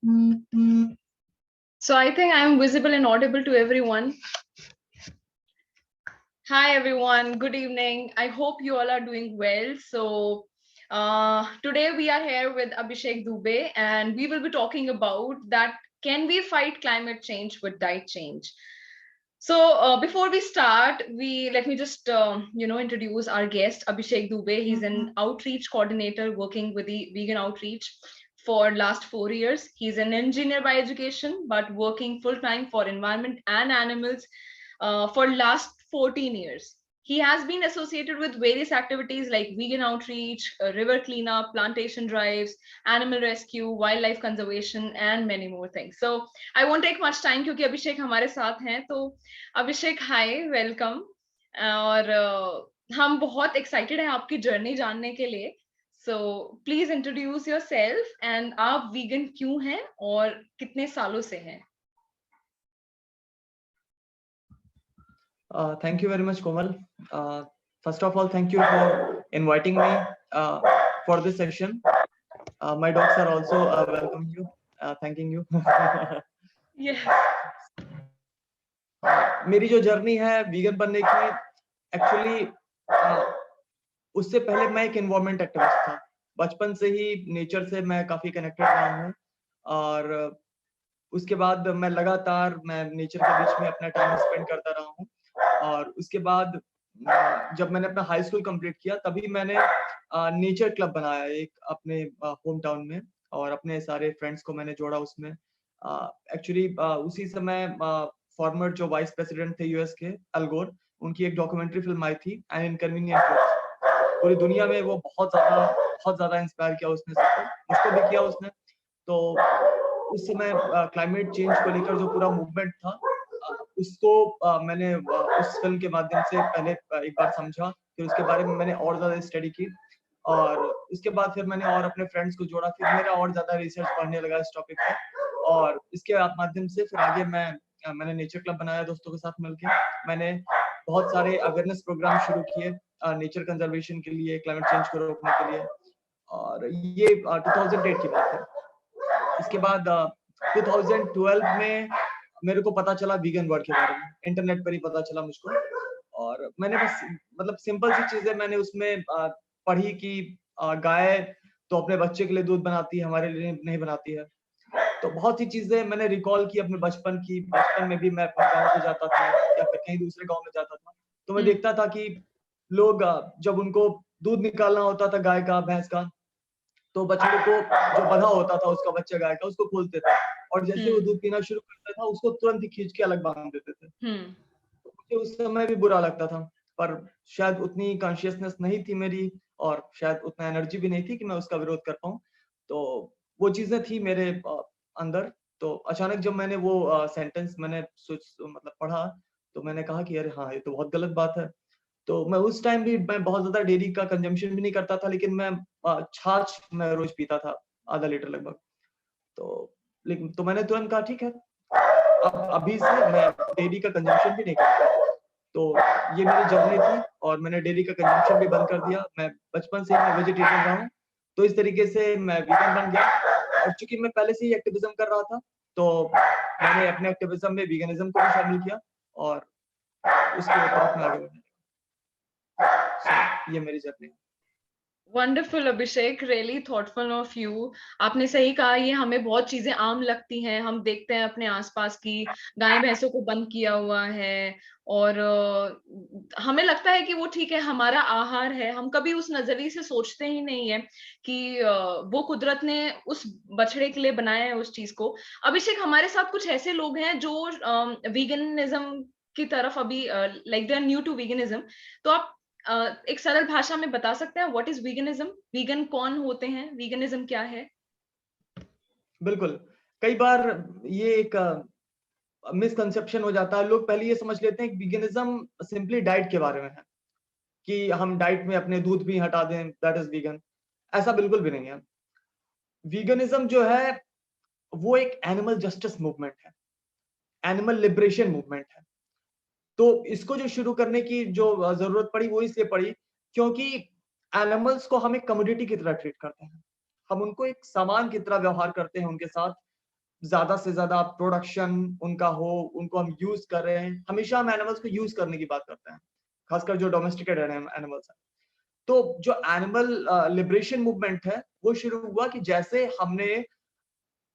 So I think I'm visible and audible to everyone. Hi everyone, good evening. I hope you all are doing well. So today we are here with Abhishek Dubey and we will be talking about that can we fight climate change with diet change? So before we start, let me just introduce our guest Abhishek Dubey. He's an outreach coordinator working with the vegan outreach for last 4 years. He's an engineer by education, but working full time for environment and animals for last 14 years. He has been associated with various activities like vegan outreach, river cleanup, plantation drives, animal rescue, wildlife conservation, and many more things. So I won't take much time क्योंकि अभिषेक हमारे साथ हैं. तो अभिषेक हाय, welcome. और हम बहुत excited हैं आपकी जर्नी जानने के लिए. So please introduce yourself and आप वीगन क्यों हैं और कितने सालों से हैं. Thank you very much, Komal. First of all, thank you for inviting me for this session. My dogs are also welcoming you, thanking you. Yes. मेरी जो जर्नी है वीगन बनने की, एक्चुअली उससे पहले मैं एक एनवायरमेंट एक्टिविस्ट था. बचपन से ही नेचर से मैं काफी कनेक्टेड रहा हूँ और उसके बाद मैं लगातार नेचर के बीच में अपना टाइम स्पेंड करता रहा हूँ. और उसके बाद जब मैंने अपना हाई स्कूल कंप्लीट किया तभी मैंने नेचर क्लब बनाया एक अपने होम टाउन में और अपने सारे फ्रेंड्स को मैंने जोड़ा उसमें. एक्चुअली उसी समय फॉर्मर जो वाइस प्रेसिडेंट थे यूएस के, अल गोर, उनकी एक डॉक्यूमेंट्री फिल्म आई थी एन इनकन्वीनियंट ट्रुथ. पूरी दुनिया में वो बहुत ज्यादा इंस्पायर किया उसने सबको, मुझको भी किया उसने. तो उस समय क्लाइमेट चेंज को लेकर जो पूरा मूवमेंट था उसको मैंने उस फिल्म के माध्यम से पहले एक बार समझा, फिर उसके बारे में मैंने और ज्यादा स्टडी की और उसके बाद फिर मैंने और अपने फ्रेंड्स को जोड़ा, फिर मेरा और ज्यादा रिसर्च पढ़ने लगा इस टॉपिक पे और इसके माध्यम से फिर आगे मैंने नेचर क्लब बनाया दोस्तों के साथ मिलकर. मैंने बहुत सारे अवेयरनेस प्रोग्राम शुरू किए नेचर कंजर्वेशन के लिए, क्लाइमेट चेंज को रोकने के लिए और ये 2008 की बात है. इसके बाद 2012 में मेरे को पता चला वीगन वर्ड के बारे में, इंटरनेट पर ही पता चला मुझको और मैंने बस मतलब सिंपल सी चीजें मैंने उसमें पढ़ी कि गाय तो अपने बच्चे के लिए दूध बनाती है, हमारे लिए नहीं बनाती है. तो बहुत सी चीजें मैंने रिकॉल की अपने बचपन की. बचपन में भी मैं अपने गाँव पे जाता था या फिर कहीं दूसरे गाँव में जाता था तो मैं देखता था कि लोग जब उनको दूध निकालना होता था गाय का, भैंस का, तो बछड़े को जो बंधा होता था उसका बच्चा गाय का, उसको खोलते थे और जैसे वो दूध पीना शुरू करता था उसको तुरंत ही खींच के अलग बांध देते थे. तो मुझे उस समय भी बुरा लगता था पर शायद उतनी कॉन्शियसनेस नहीं थी मेरी और शायद उतना एनर्जी भी नहीं थी कि मैं उसका विरोध कर पाऊं. तो वो चीजें थी मेरे अंदर. तो अचानक जब मैंने वो सेंटेंस मैंने मतलब पढ़ा तो मैंने कहा कि अरे हाँ, ये तो बहुत गलत बात है. तो मैं उस टाइम भी मैं बहुत ज्यादा डेयरी का कंजम्पशन भी नहीं करता था, लेकिन मैं छाछ मैं रोज पीता था, आधा लीटर लगभग. तो मैंने तुरंत कहा ठीक है, अब अभी से मैं डेयरी का कंजम्पशन भी नहीं करता. तो ये मेरी जर्नी थी और मैंने डेयरी का कंजम्पशन भी बंद कर दिया. मैं बचपन से मैं वेजिटेरियन रहा हूँ तो इस तरीके से मैं वीगन बन गया. और चूंकि मैं पहले से ही एक्टिविज्म कर रहा था तो मैंने अपने एक्टिविज्म में वीगनिज्म को भी शामिल किया और उसके तरफ में आगे बढ़ा. ये मेरी journey. Wonderful Abhishek, really thoughtful of you. आपने सही कहा, ये हमें बहुत चीजें आम लगती हैं. हम देखते हैं अपने आसपास की गाय भैंसों को बंद किया हुआ है और हमें लगता है कि वो ठीक है, हमारा आहार है. हम कभी उस नजरिए से सोचते ही नहीं है कि वो कुदरत ने उस बछड़े के लिए बनाया है उस चीज को. अभिषेक, हमारे साथ कुछ ऐसे लोग हैं जो वीगनिज्म की तरफ अभी like they are new to veganism. तो आप एक सरल भाषा में बता सकते हैं व्हाट इज वीगनिज्म? वीगन कौन होते हैं? वीगनिज्म क्या है? बिल्कुल. कई बार ये एक मिसकंसेप्शन हो जाता है. लोग पहले ये समझ लेते हैं कि वीगनिज्म सिंपली डाइट के बारे में है कि हम डाइट में अपने दूध भी हटा दें, दैट इज वीगन. ऐसा बिल्कुल भी नहीं है. वीगनिज्म जो है वो एक एनिमल जस्टिस मूवमेंट है, एनिमल लिबरेशन मूवमेंट है. तो इसको जो शुरू करने की जो जरूरत पड़ी वो इसलिए पड़ी क्योंकि एनिमल्स को हम एक कमोडिटी की तरह ट्रीट करते हैं. हम उनको एक सामान की तरह व्यवहार करते हैं उनके साथ. ज्यादा से ज्यादा प्रोडक्शन उनका हो, उनको हम यूज कर रहे हैं। हमेशा हम एनिमल्स को यूज करने की बात करते हैं, खासकर जो डोमेस्टिकेटेड एनिमल्स हैं। तो जो एनिमल लिबरेशन मूवमेंट है वो शुरू हुआ कि जैसे हमने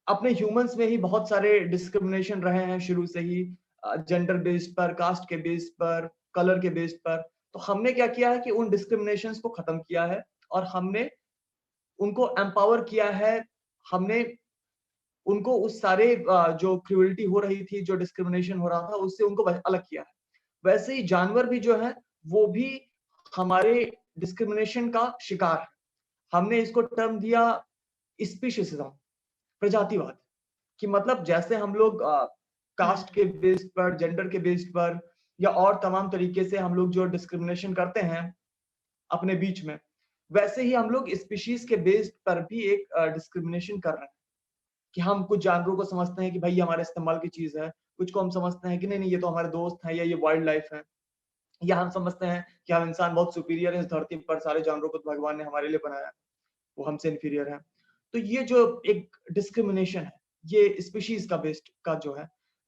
अपने ह्यूमंस में ही बहुत सारे डिस्क्रिमिनेशन रहे हैं शुरू से ही, जेंडर बेस्ड पर, कास्ट के बेस्ड पर, कलर के बेस्ड पर। तो हमने क्या किया है कि उन डिस्क्रिमिनेशंस को खत्म किया है और हमने उनको एम्पावर किया है। हमने उनको उस सारे जो क्रूएल्टी हो रही थी, जो डिस्क्रिमिनेशन हो रहा था, उससे उनको अलग किया है। वैसे ही जानवर भी जो है वो भी हमारे डिस्क्रिमिनेशन का शिकार है। हमने इसको टर्म दिया स्पीशीजिज्म, प्रजातिवाद, कि मतलब जैसे हम लोग कास्ट के बेस्ड पर, जेंडर के बेस्ड पर या और तमाम तरीके से हम लोग जो डिस्क्रिमिनेशन करते हैं अपने बीच में, वैसे ही हम लोग स्पीशीज के बेस्ड पर भी एक डिस्क्रिमिनेशन कर रहे हैं। कि हम कुछ जानवरों को समझते हैं कि भाई ये हमारे इस्तेमाल की चीज है, कुछ को हम समझते हैं कि नहीं नहीं ये तो हमारे दोस्त हैं या ये वाइल्ड लाइफ है, या हम समझते हैं कि हम इंसान बहुत सुपीरियर है इस धरती पर, सारे जानवरों को तो भगवान ने हमारे लिए बनाया है, वो हमसे इंफीरियर है। तो ये जो एक डिस्क्रिमिनेशन है, ये स्पीशीज का बेस्ड का जो है,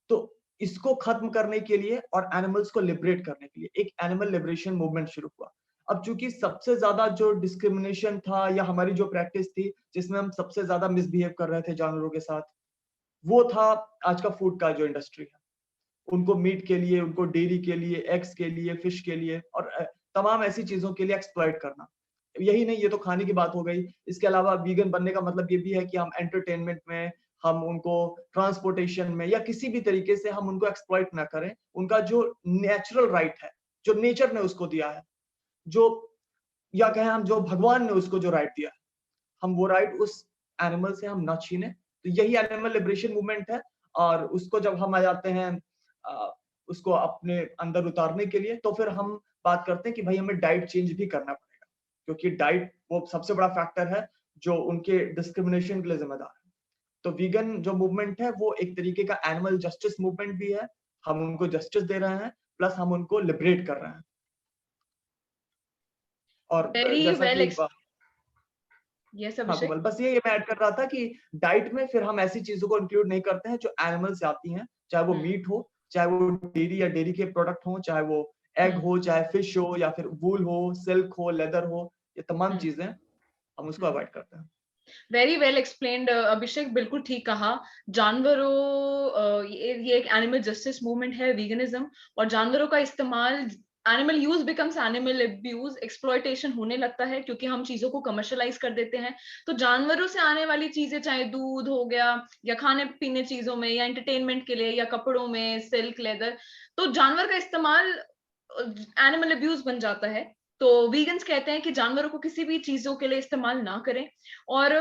तो इसको खत्म करने के लिए और एनिमल्स को लिबरेट करने के लिए एक एनिमल लिबरेशन मूवमेंट शुरू हुआ। अब चूंकि सबसे ज्यादा जो डिस्क्रिमिनेशन था या हमारी जो प्रैक्टिस थी जिसमें हम सबसे ज्यादा मिसबिहेव कर रहे थे जानवरों के साथ, वो था आज का फूड का जो इंडस्ट्री है। उनको मीट के लिए, उनको डेयरी के लिए, एग्स के लिए, फिश के लिए और तमाम ऐसी चीजों के लिए एक्सप्लॉइट करना। यही नहीं, ये तो खाने की बात हो गई। इसके अलावा वीगन बनने का मतलब ये भी है कि हम एंटरटेनमेंट में, हम उनको ट्रांसपोर्टेशन में या किसी भी तरीके से हम उनको एक्सप्लॉइट ना करें। उनका जो नेचुरल राइट है, जो नेचर ने उसको दिया है, जो या कहें हम जो भगवान ने उसको जो राइट दिया है, हम वो राइट उस एनिमल से हम ना छीने। तो यही एनिमल लिबरेशन मूवमेंट है। और उसको जब हम आ जाते हैं उसको अपने अंदर उतारने के लिए, तो फिर हम बात करते हैं कि भाई हमें डाइट चेंज भी करना पड़ेगा, क्योंकि डाइट वो सबसे बड़ा फैक्टर है जो उनके डिस्क्रिमिनेशन के लिए जिम्मेदार है। तो वीगन जो मूवमेंट है वो एक तरीके का एनिमल जस्टिस मूवमेंट भी है। हम उनको जस्टिस दे रहे हैं, प्लस हम उनको लिबरेट कर रहे हैं। और वेरी जैसा वेल कि यस हाँ अभिषेक। कोमल, बस ये मैं ऐड कर रहा था कि डाइट में फिर हम ऐसी चीजों को इंक्लूड नहीं करते हैं जो एनिमल से आती हैं, चाहे वो मीट हो, चाहे वो डेयरी या डेयरी के प्रोडक्ट हो, चाहे वो एग हो, चाहे फिश हो, या फिर वूल हो, सिल्क हो, लेदर हो, ये तमाम चीजें हम उसको अवॉइड करते हैं। वेरी वेल एक्सप्लेन्ड अभिषेक, बिल्कुल ठीक कहा। जानवरों ये एक एनिमल जस्टिस मूवमेंट है वीगनिज्म, और जानवरों का इस्तेमाल, animal use becomes animal abuse, exploitation होने लगता है क्योंकि हम चीजों को कमर्शलाइज कर देते हैं। तो जानवरों से आने वाली चीजें, चाहे दूध हो गया या खाने पीने चीजों में या एंटरटेनमेंट के लिए या कपड़ों में सिल्क लेदर, तो जानवर का इस्तेमाल एनिमल अब्यूज बन जाता है। तो वीगन्स कहते हैं कि जानवरों को किसी भी चीजों के लिए इस्तेमाल ना करें। और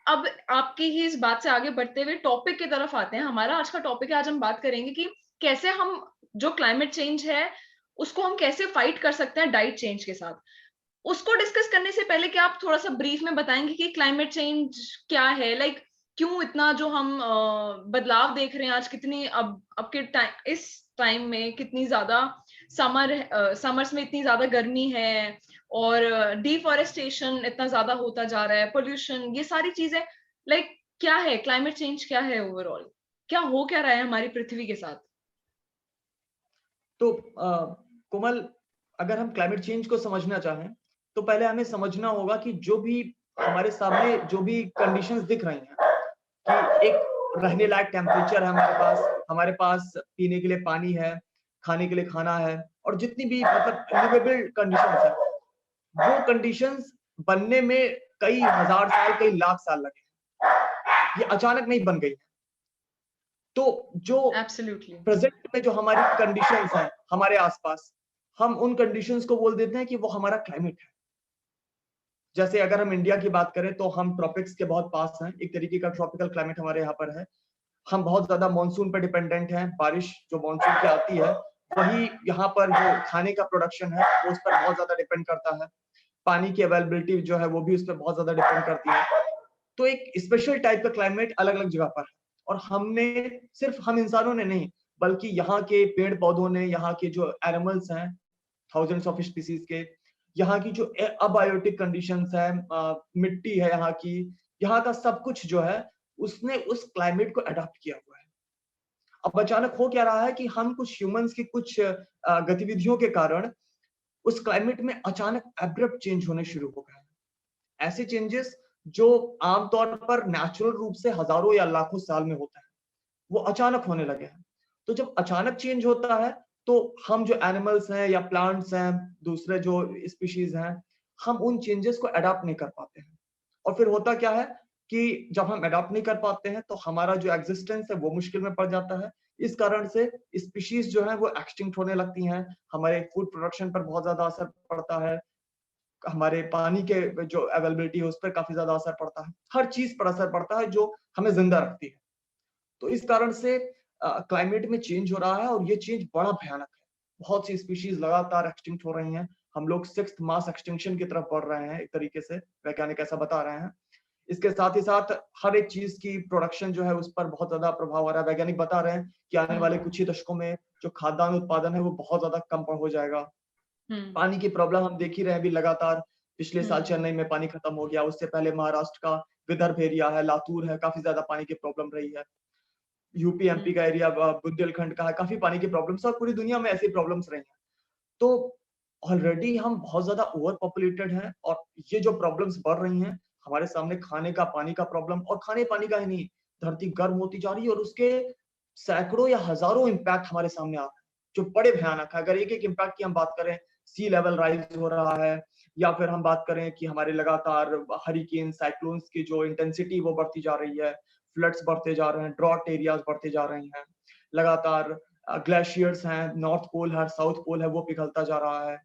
अब आपकी ही इस बात से आगे बढ़ते हुए टॉपिक की तरफ आते हैं। हमारा आज का टॉपिक है, आज हम बात करेंगे कि कैसे हम जो क्लाइमेट चेंज है उसको हम कैसे फाइट कर सकते हैं डाइट चेंज के साथ। उसको डिस्कस करने से पहले क्या आप थोड़ा सा ब्रीफ में बताएंगे कि क्लाइमेट चेंज क्या है, लाइक क्यों इतना जो हम बदलाव देख रहे हैं आज, कितनी अब के टाइम, इस टाइम में कितनी ज्यादा समर्स में इतनी ज्यादा गर्मी है, और डिफॉरेस्टेशन इतना ज्यादा होता जा रहा है, पोल्यूशन, ये सारी चीजें, लाइक क्या है क्लाइमेट चेंज, क्या है ओवरऑल, क्या हो क्या रहा है हमारी पृथ्वी के साथ। तो कोमल, अगर हम क्लाइमेट चेंज को समझना चाहें तो पहले हमें समझना होगा कि जो भी हमारे सामने जो भी कंडीशंस दिख रही हैं, कि एक रहने लायक टेम्परेचर है हमारे पास पीने के लिए पानी है, खाने के लिए खाना है, और जितनी भी मतलब लिवेबल कंडीशंस है, वो कंडीशंस बनने में कई हजार साल, कई लाख साल लगे। ये अचानक नहीं बन गई। तो जो एब्सोल्युटली। प्रेजेंट में जो हमारी कंडीशंस हैं हमारे आसपास, हम उन कंडीशंस को बोल देते हैं कि वो हमारा क्लाइमेट है। जैसे अगर हम इंडिया की बात करें तो हम ट्रॉपिक्स के बहुत पास हैं, एक तरीके का ट्रॉपिकल क्लाइमेट हमारे यहाँ पर है। हम बहुत ज्यादा मानसून पर डिपेंडेंट हैं, बारिश जो मानसून की आती है वही यहाँ पर जो खाने का प्रोडक्शन है वो उस पर बहुत ज्यादा डिपेंड करता है। पानी की अवेलेबिलिटी जो है वो भी उस पर बहुत ज्यादा डिपेंड करती है। तो एक स्पेशल टाइप का क्लाइमेट अलग अलग जगह पर है। और हमने, सिर्फ हम इंसानों ने नहीं, बल्कि यहाँ के पेड़ पौधों ने, यहाँ के जो एनिमल्स हैं, थाउजेंड्स ऑफ स्पीसीज के, यहाँ की जो अबायोटिक कंडीशंस है, मिट्टी है यहाँ की, यहाँ का सब कुछ जो है उसने उस क्लाइमेट को अडॉप्ट किया हुआ है। अब अचानक हो क्या रहा है कि हम कुछ ह्यूमंस की कुछ गतिविधियों के कारण उस क्लाइमेट में अचानक एब्रप्ट चेंज होने शुरू हो गए हैं। ऐसे चेंजेस जो आमतौर पर नेचुरल रूप से हजारों या लाखों साल में होता है, वो अचानक होने लगे हैं। तो जब अचानक चेंज होता है, तो हम जो एनिमल्स हैं या प्लांट्स हैं, दूसरे जो स्पीशीज हैं, हम उन चेंजेस को अडॉप्ट नहीं कर पाते हैं। और फिर होता क्या है कि जब हम अडॉप्ट नहीं कर पाते हैं, तो हमारा जो एग्जिस्टेंस है वो मुश्किल में पड़ जाता है। इस कारण से स्पीशीज जो है वो एक्सटिंक्ट होने लगती हैं, हमारे फूड प्रोडक्शन पर बहुत ज्यादा असर पड़ता है, हमारे पानी के जो अवेलेबिलिटी है उस पर काफी ज्यादा असर पड़ता है, हर चीज पर असर पड़ता है जो हमें जिंदा रखती है। तो इस कारण से क्लाइमेट में चेंज हो रहा है और ये चेंज बड़ा भयानक है। बहुत सी स्पीशीज लगातार एक्सटिंक्ट हो रही हैं। हम लोग 6th मास एक्सटिंक्शन की तरफ बढ़ रहे हैं, एक तरीके से वैज्ञानिक ऐसा बता रहे हैं। इसके साथ ही साथ हर एक चीज की प्रोडक्शन जो है उस पर बहुत ज्यादा प्रभाव आ रहा है। वैज्ञानिक बता रहे हैं कि आने वाले कुछ ही दशकों में जो खाद्यान्न उत्पादन है वो बहुत ज्यादा कम हो जाएगा। हम्म। पानी की प्रॉब्लम हम देख ही रहे हैं अभी लगातार। पिछले साल हम्म। चेन्नई में पानी खत्म हो गया, उससे पहले महाराष्ट्र का विदर्भ एरिया है, लातूर है, काफी ज्यादा पानी की प्रॉब्लम रही है। यूपी एमपी का एरिया बुंदेलखंड का है, काफी पानी की प्रॉब्लम्स और पूरी दुनिया में ऐसी प्रॉब्लम्स रही हैं। तो ऑलरेडी हम बहुत ज्यादा ओवर पॉपुलेटेड हैं और ये जो प्रॉब्लम्स बढ़ रही हैं, हमारे सामने खाने का पानी का प्रॉब्लम, और खाने पानी का ही नहीं, धरती गर्म होती जा रही है और उसके सैकड़ों या हजारों इम्पैक्ट हमारे सामने आ रहे हैं जो बड़े भयानक है। अगर एक एक इम्पैक्ट की हम बात करें, सी लेवल राइज हो रहा है, या फिर हम बात करें कि हमारे लगातार हरिकेन साइक्लोन्स की जो इंटेंसिटी वो बढ़ती जा रही है, फ्लड्स बढ़ते जा रहे हैं, ड्रॉट एरियाज बढ़ते जा रही हैं, लगातार ग्लेशियर्स हैं, नॉर्थ पोल है, साउथ पोल है, वो पिघलता जा रहा है।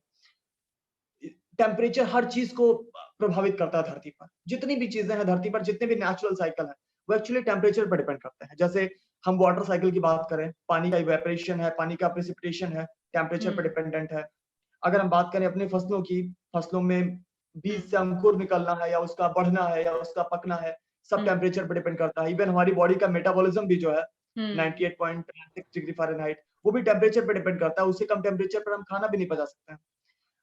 टेम्परेचर हर चीज को प्रभावित करता है धरती पर। जितनी भी चीजें हैं धरती पर, जितने भी नेचुरल साइकिल है, वो एक्चुअली टेम्परेचर पर डिपेंड करते हैं। जैसे हम वाटर साइकिल की बात करें, पानी का इवेपोरेशन है, पानी का प्रेसिपिटेशन है, टेम्परेचर पर हम्म। डिपेंडेंट है। अगर हम बात करें अपनी फसलों की, फसलों में बीज से अंकुर निकलना है या उसका बढ़ना है या उसका पकना है, सब हम्म। टेम्परेचर पर डिपेंड करता है। इवन हमारी बॉडी का मेटाबॉलिज्म भी जो है हम्म। 98.6 डिग्री फ़ारेनहाइट, वो भी टेम्परेचर पर डिपेंड करता है। उससे कम टेम्परेचर पर हम खाना भी नहीं पचा सकते हैं।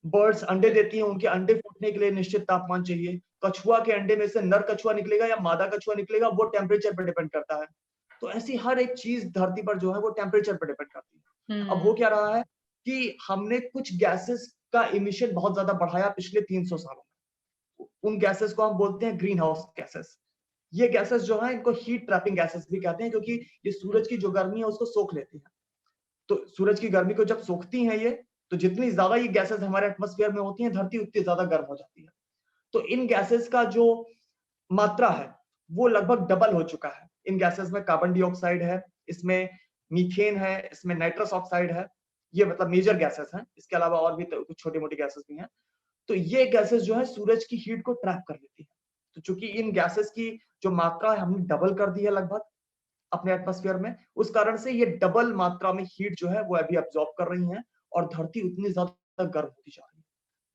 बर्ड्स अंडे देती हैं, उनके अंडे फूटने के लिए निश्चित तापमान चाहिए। कछुआ के अंडे में से नर कछुआ निकलेगा या मादा कछुआ निकलेगा, वो टेम्परेचर पर डिपेंड करता है। तो ऐसी हर एक चीज धरती पर जो है वो टेम्परेचर पर डिपेंड करती है। अब हो हम्म। क्या रहा है कि हमने कुछ गैसेस का इमिशन बहुत ज्यादा बढ़ाया पिछले 300 सालों में। उन गैसेस को हम बोलते हैं ग्रीन हाउस गैसेस। ये गैसेस जो है इनको हीट ट्रैपिंग गैसेस भी कहते हैं, क्योंकि ये सूरज की जो गर्मी है उसको सोख लेती है। तो सूरज की गर्मी को जब सोखती हैं ये, तो जितनी ज्यादा ये गैसेस हमारे एटमॉस्फेयर में होती हैं, धरती उतनी ज्यादा गर्म हो जाती है। तो इन गैसेस का जो मात्रा है वो लगभग डबल हो चुका है। इन गैसेस में कार्बन डाइऑक्साइड है, इसमें मीथेन है, इसमें नाइट्रस ऑक्साइड है। ये मतलब मेजर गैसेस हैं, इसके अलावा और भी कुछ छोटी मोटी गैसेस भी हैं। तो ये गैसेस जो है सूरज की हीट को ट्रैप कर लेती है। तो चूंकि इन गैसेस की जो मात्रा है हमने डबल कर दी है लगभग अपने एटमॉस्फेयर में, उस कारण से ये डबल मात्रा में हीट जो है वो अभी अब्सॉर्ब कर रही हैं और धरती उतनी ज्यादा गर्म होती जा रही है।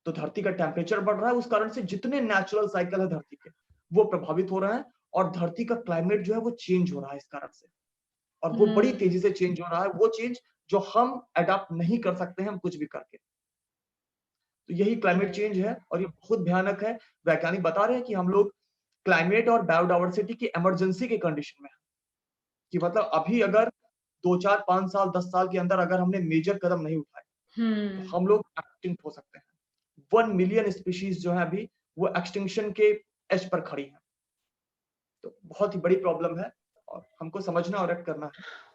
तो धरती का टेम्परेचर बढ़ रहा है, उस कारण से जितने नेचुरल साइकिल है धरती के वो प्रभावित हो रहे हैं और धरती का क्लाइमेट जो है वो चेंज हो रहा है इस कारण से। और वो बड़ी हम्म। तेजी से चेंज हो रहा है, वो चेंज जो हम अडॉप्ट नहीं कर सकते हैं हम कुछ भी करके। तो यही क्लाइमेट राइट। चेंज है और ये बहुत भयानक है। वैज्ञानिक बता रहे हैं कि हम लोग क्लाइमेट और बायोडाइवर्सिटी की इमरजेंसी की कंडीशन में है, कि मतलब अभी अगर 2 4 5 साल 10 साल के अंदर अगर हमने मेजर कदम नहीं उठाए, तो हम्म। हम लोग एक्सटिंक्ट हो सकते हैं। 1 मिलियन स्पीशीज जो है अभी वो एक्सटिंक्शन के एज पर खड़ी है। तो बहुत ही बड़ी प्रॉब्लम है और हमको समझना और एक्ट करना है।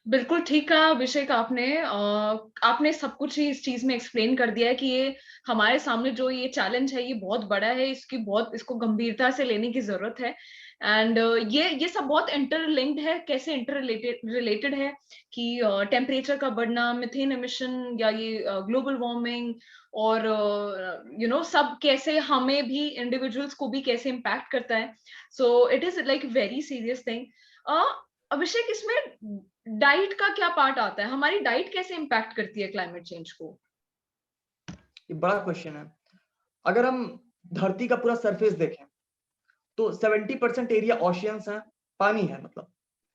बिल्कुल ठीक कहा अभिषेक आपने। आपने सब कुछ ही इस चीज में एक्सप्लेन कर दिया है कि ये हमारे सामने जो ये चैलेंज है ये बहुत बड़ा है, इसको गंभीरता से लेने की जरूरत है। एंड ये सब बहुत इंटरलिंक्ड है, कैसे इंटर रिलेटेड है कि टेम्परेचर का बढ़ना, मिथेन एमिशन या ये ग्लोबल वार्मिंग, और सब कैसे हमें भी, इंडिविजुअल्स को भी कैसे इम्पैक्ट करता है। So it is like very serious thing. Abhishek, इसमें डाइट का क्या पार्ट आता है? हमारी डाइट कैसे इम्पैक्ट करती है क्लाइमेट चेंज को? ये बड़ा क्वेश्चन है। अगर हम धरती का पूरा सरफेस देखें तो 70% एरिया ओशियंस है, पानी है मतलब,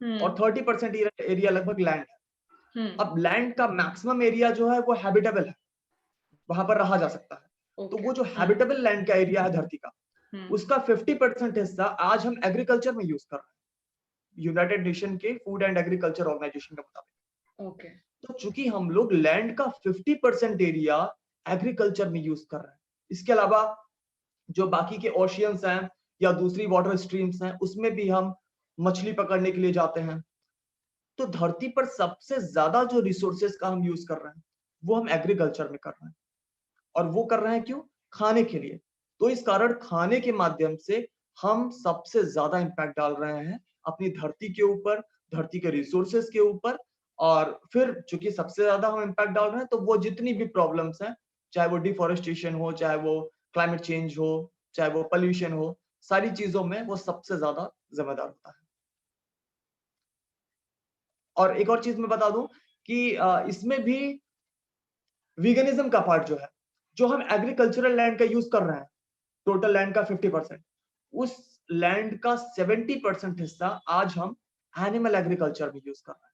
और हम्म। 30% एरिया लगभग लैंड है। हम्म। अब लैंड का मैक्सिमम एरिया जो है वो हैबिटेबल है, वहां पर रहा जा सकता है। तो ओके। वो जो हम्म। हैबिटेबल लैंड का एरिया है धरती का, उसका 50% हिस्सा आज हम एग्रीकल्चर में यूज कर रहे हैं, यूनाइटेड नेशन के फूड एंड एग्रीकल्चर ऑर्गेनाइजेशन के मुताबिक। ओके। तो चूंकि हम लोग लैंड का 50% एरिया एग्रीकल्चर में यूज कर रहे हैं, इसके अलावा जो बाकी के ओशियंस हैं या दूसरी वाटर स्ट्रीम्स हैं, उसमें भी हम मछली पकड़ने के लिए जाते हैं। तो धरती पर सबसे ज्यादा जो रिसोर्सेज का हम यूज कर रहे हैं, वो हम एग्रीकल्चर में कर रहे हैं। और वो कर रहे हैं क्यों? खाने के लिए। तो इस कारण खाने के माध्यम से हम सबसे ज्यादा इम्पैक्ट डाल रहे हैं अपनी धरती के ऊपर, धरती के रिसोर्सेज के ऊपर। और फिर चूंकि सबसे ज्यादा हम इम्पैक्ट डाल रहे हैं, तो वो जितनी भी प्रॉब्लम्स हैं, चाहे वो डिफॉरेस्टेशन हो, चाहे वो क्लाइमेट चेंज हो, चाहे वो पोल्यूशन हो, सारी चीजों में वो सबसे ज्यादा जिम्मेदार होता है। और एक और चीज मैं बता दूं कि इसमें भी वीगनिज्म का पार्ट जो है, जो हम एग्रीकल्चरल लैंड का यूज कर रहे हैं, टोटल लैंड का 50%, उस लैंड का 70% हिस्सा आज हम एनिमल एग्रीकल्चर में यूज कर रहे हैं।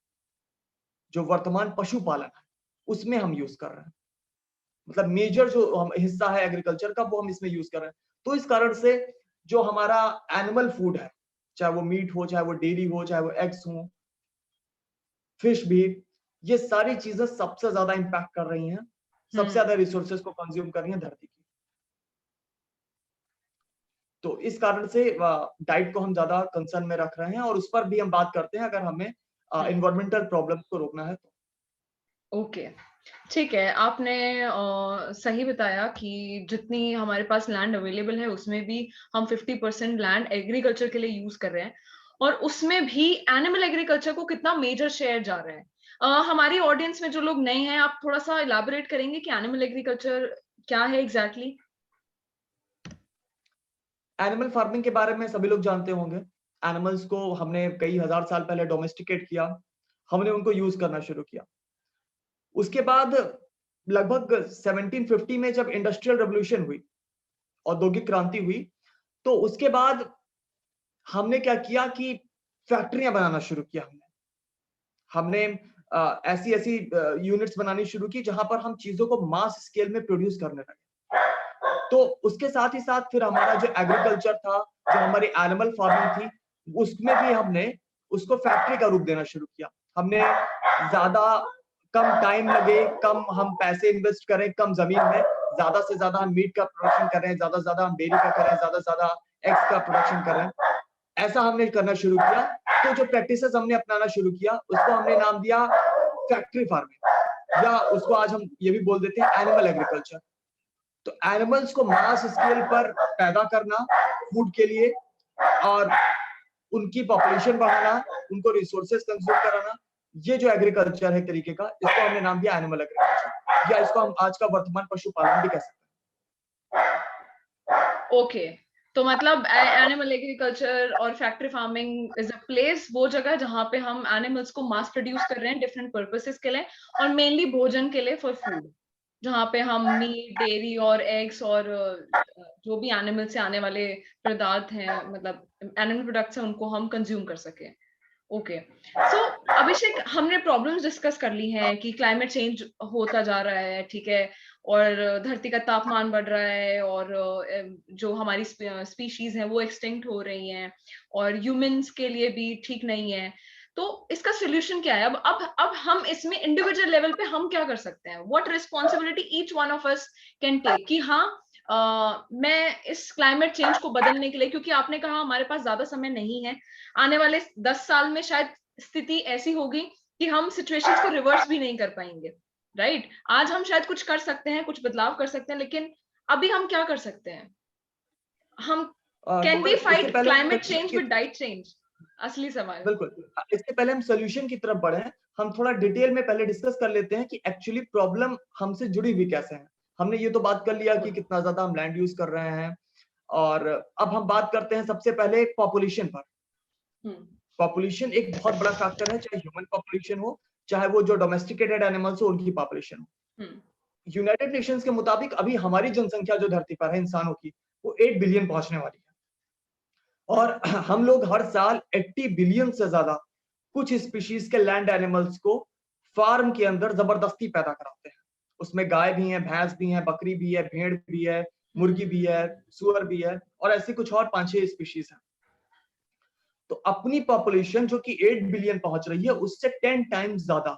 जो वर्तमान पशुपालन है, उसमें हम यूज कर रहे हैं। मतलब मेजर जो हम हिस्सा है एग्रीकल्चर का, वो हम इसमें यूज कर रहे हैं। तो इस कारण से जो हमारा एनिमल फूड है, चाहे वो मीट हो, चाहे वो डेयरी हो, चाहे वो एग्स हो, फिश भी, ये सारी चीजें सबसे ज्यादा इम्पैक्ट कर रही हैं, सबसे ज्यादा रिसोर्सेज को कंज्यूम कर रही हैं धरती की। तो इस कारण से डाइट को हम ज्यादा कंसर्न में रख रहे हैं, और उस पर भी हम बात करते हैं अगर हमें एनवायरमेंटल प्रॉब्लम को रोकना है तो। ओके, ठीक है। आपने सही बताया कि जितनी हमारे पास लैंड अवेलेबल है, उसमें भी हम 50% लैंड एग्रीकल्चर के लिए यूज कर रहे हैं, और उसमें भी एनिमल एग्रीकल्चर को कितना मेजर शेयर जा रहा है। हमारी ऑडियंस में जो लोग नए हैं, आप थोड़ा सा इलाबोरेट करेंगे कि एनिमल एग्रीकल्चर क्या है एग्जैक्टली? एनिमल फार्मिंग के बारे में सभी लोग जानते होंगे। एनिमल्स को हमने कई हजार साल पहले डोमेस्टिकेट किया, हमने उनको यूज करना शुरू किया। उसके बाद लगभग 1750 में जब इंडस्ट्रियल रेवोल्यूशन हुई, औद्योगिक क्रांति हुई, तो उसके बाद हमने क्या किया कि फैक्ट्रियां बनाना शुरू किया। हमने ऐसी ऐसी यूनिट्स बनानी शुरू की जहां पर हम चीजों को मास स्केल में प्रोड्यूस करने लगे। तो उसके साथ ही साथ फिर हमारा जो एग्रीकल्चर था, जो हमारी एनिमल फार्मिंग थी, उसमें भी हमने उसको फैक्ट्री का रूप देना शुरू किया। हमने ज्यादा कम टाइम लगे, कम हम पैसे इन्वेस्ट करें, कम जमीन में ज्यादा से ज्यादा हम मीट का प्रोडक्शन करें, ज्यादा से ज्यादा हम डेयरी का करें, ज्यादा से ज्यादा एग्स का प्रोडक्शन करें, ऐसा हमने करना शुरू किया। तो जो प्रैक्टिसेस हमने अपनाना शुरू किया, उसको हमने नाम दिया फैक्ट्री फार्मिंग, या उसको आज हम ये भी बोल देते हैं एनिमल एग्रीकल्चर। तो एनिमल्स को मास स्केल पर पैदा करना फूड के लिए, और उनकी पॉपुलेशन बढ़ाना, उनको रिसोर्सेज कंज्यूम कराना, ये जो एग्रीकल्चर है एक तरीके का, इसको हमने नाम दिया एनिमल एग्रीकल्चर, या इसको हम आज का वर्तमान पशुपालन भी कह सकते हैं। ओके, तो मतलब एनिमल एग्रीकल्चर और factory farming is a place, वो जगह जहां पे हम एनिमल्स को मास प्रोड्यूस कर रहे हैं डिफरेंट पर्पसेस के लिए, और मेनली भोजन के लिए, फॉर फूड, जहाँ पे हम मीट, डेयरी और एग्स और जो भी एनिमल से आने वाले पदार्थ हैं, मतलब एनिमल प्रोडक्ट्स हैं, उनको हम कंज्यूम कर सके। ओके, सो अभिषेक, हमने प्रॉब्लम्स डिस्कस कर ली हैं कि क्लाइमेट चेंज होता जा रहा है, ठीक है, और धरती का तापमान बढ़ रहा है, और जो हमारी स्पीशीज हैं वो एक्सटिंक्ट हो रही हैं, और ह्यूमंस के लिए भी ठीक नहीं है। तो इसका सोल्यूशन क्या है? अब हम इसमें इंडिविजुअल लेवल पे हम क्या कर सकते हैं? What responsibility each one of us can take कि हाँ, मैं इस क्लाइमेट चेंज को बदलने के लिए, क्योंकि आपने कहा हमारे पास ज्यादा समय नहीं है, आने वाले 10 साल में शायद स्थिति ऐसी होगी कि हम सिचुएशंस को रिवर्स भी नहीं कर पाएंगे, राइट? आज हम शायद कुछ कर सकते हैं, कुछ बदलाव कर सकते हैं, लेकिन अभी हम क्या कर सकते हैं? हम can we fight climate change with diet change? असली सवाल। बिल्कुल। इससे पहले हम सोल्यूशन की तरफ बढ़े, हम थोड़ा डिटेल में पहले डिस्कस कर लेते हैं कि एक्चुअली प्रॉब्लम हमसे जुड़ी हुई कैसे है। हमने ये तो बात कर लिया कि कितना ज्यादा हम लैंड यूज कर रहे हैं, और अब हम बात करते हैं सबसे पहले पॉपुलेशन पर। पॉपुलेशन एक बहुत बड़ा फैक्टर है, चाहे ह्यूमन पॉपुलेशन हो, चाहे वो जो डोमेस्टिकेटेड एनिमल्स हो उनकी पॉपुलेशन हो। यूनाइटेड नेशंस के मुताबिक अभी हमारी जनसंख्या जो धरती पर है इंसानों की, वो 8 बिलियन पहुंचने वाली है, और हम लोग हर साल 80 बिलियन से ज्यादा कुछ स्पीशीज के लैंड एनिमल्स को फार्म के अंदर जबरदस्ती पैदा कराते हैं। उसमें गाय भी है, भैंस भी है, बकरी भी है, भेड़ भी है, मुर्गी भी है, सुअर भी है, और ऐसी कुछ और 5-6 स्पीशीज हैं। तो अपनी पॉपुलेशन जो कि 8 बिलियन पहुंच रही है, उससे 10 टाइम्स ज्यादा